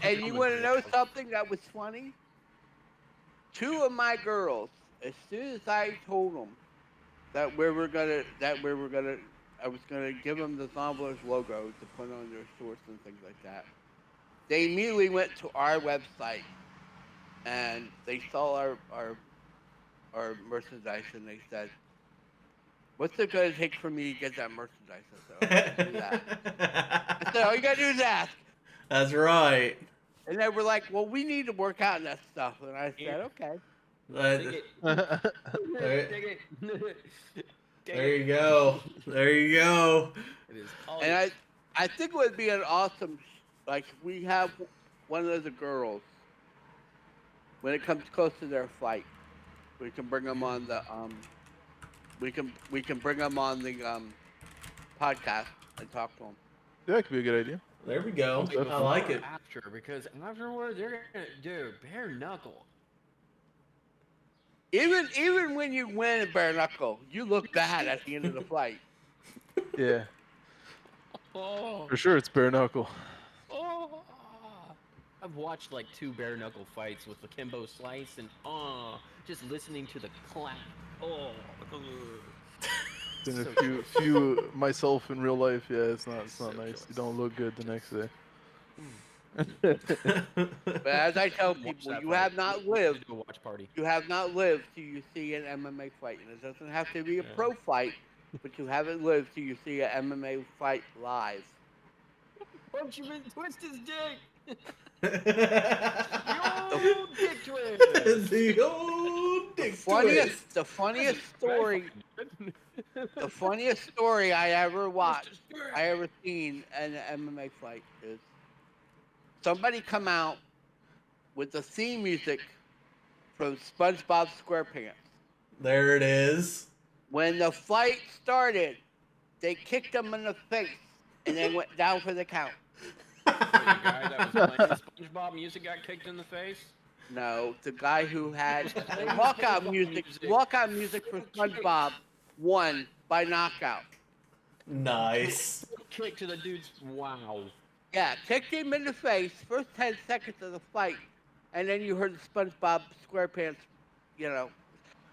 Speaker 4: And you want to know something that was funny? Two of my girls, as soon as I told them that I was gonna give them the Zomblers logo to put on their shorts and things like that. They immediately went to our website and they saw our merchandise and they said, "What's it gonna take for me to get that merchandise?" I said, "Okay, do that." I said, "All you gotta do is ask."
Speaker 1: That's right.
Speaker 4: And they were like, "Well, we need to work out that stuff." And I said, "Okay."
Speaker 3: Dig
Speaker 1: There-
Speaker 3: it.
Speaker 1: There you go. There you go.
Speaker 3: It is.
Speaker 4: And I think it would be an awesome, like we have one of the girls. When it comes close to their fight, we can bring them on the we can bring them on the podcast and talk to them.
Speaker 2: Yeah, that could be a good idea.
Speaker 1: There we go. I like it.
Speaker 3: After, because afterwards they're gonna do bare knuckle.
Speaker 4: Even when you win a bare knuckle, you look bad at the end of the fight.
Speaker 2: Yeah.
Speaker 3: Oh,
Speaker 2: For sure, it's bare knuckle.
Speaker 3: oh. I've watched like 2 bare knuckle fights with the Kimbo Slice and just listening to the clap. Oh.
Speaker 2: And
Speaker 3: So
Speaker 2: a few myself in real life, yeah, it's not nice. You don't look good the next day.
Speaker 4: But as I tell
Speaker 3: Watch
Speaker 4: people,
Speaker 3: that
Speaker 4: you
Speaker 3: fight.
Speaker 4: have not lived.
Speaker 3: Do a watch party.
Speaker 4: You have not lived till you see an MMA fight, and it doesn't have to be a pro fight, but you haven't lived till you see an MMA fight live.
Speaker 3: Punch him and twist his dick.
Speaker 1: The
Speaker 3: The old dick twist.
Speaker 1: old dick twist.
Speaker 4: The funniest story I ever watched, I ever seen in an MMA fight is somebody come out with the theme music from SpongeBob SquarePants.
Speaker 1: There it is.
Speaker 4: When the fight started, they kicked him in the face and then went down for the count.
Speaker 3: The guy that was playing SpongeBob music got kicked in the face.
Speaker 4: No, the guy who had walkout music for SpongeBob won by knockout.
Speaker 1: Nice.
Speaker 3: Kick to the dude's. Wow.
Speaker 4: Yeah, kicked him in the face, first 10 seconds of the fight, and then you heard the SpongeBob SquarePants, you know.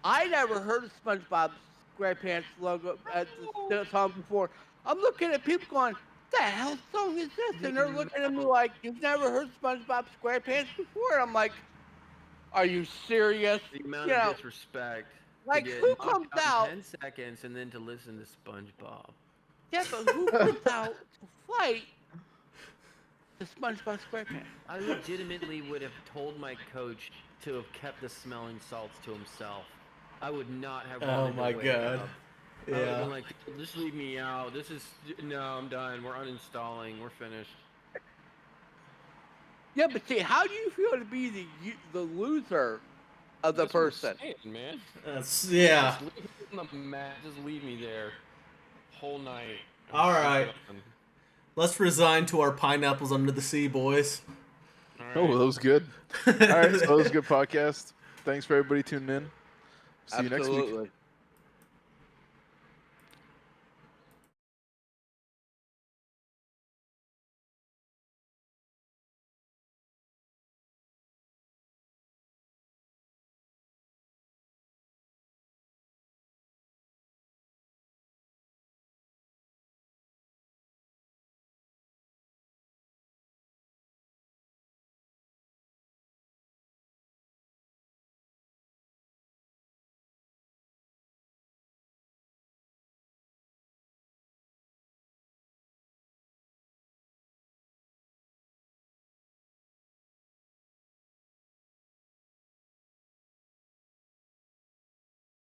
Speaker 4: I never heard of SpongeBob SquarePants logo at the song before. I'm looking at people going, "The hell song is this?" And they're looking at me like, "You've never heard SpongeBob SquarePants before?" And I'm like, "Are you serious?"
Speaker 3: The amount
Speaker 4: You know,
Speaker 3: of disrespect.
Speaker 4: like,
Speaker 3: to get
Speaker 4: who
Speaker 3: knocked
Speaker 4: comes
Speaker 3: in
Speaker 4: out?
Speaker 3: 10 seconds and then to listen to SpongeBob.
Speaker 4: Yeah, but who comes out to fight the SpongeBob SquarePants?
Speaker 3: I legitimately would have told my coach to have kept the smelling salts to himself. I would not have.
Speaker 1: Oh
Speaker 3: wanted
Speaker 1: my
Speaker 3: to wake
Speaker 1: God.
Speaker 3: up. I would have
Speaker 1: Yeah.
Speaker 3: been like, just leave me out. No, I'm done. We're uninstalling. We're finished.
Speaker 4: Yeah, but see, how do you feel to be the loser of the
Speaker 3: That's what I'm
Speaker 4: person?
Speaker 3: saying, man.
Speaker 1: That's yeah.
Speaker 3: Just leave me on the mat. Just leave me there. Whole night.
Speaker 1: All right. Let's resign to our pineapples under the sea, boys.
Speaker 2: Oh, that was good. All right, so that was a good podcast. Thanks for everybody tuning in. See you next week.
Speaker 4: Absolutely.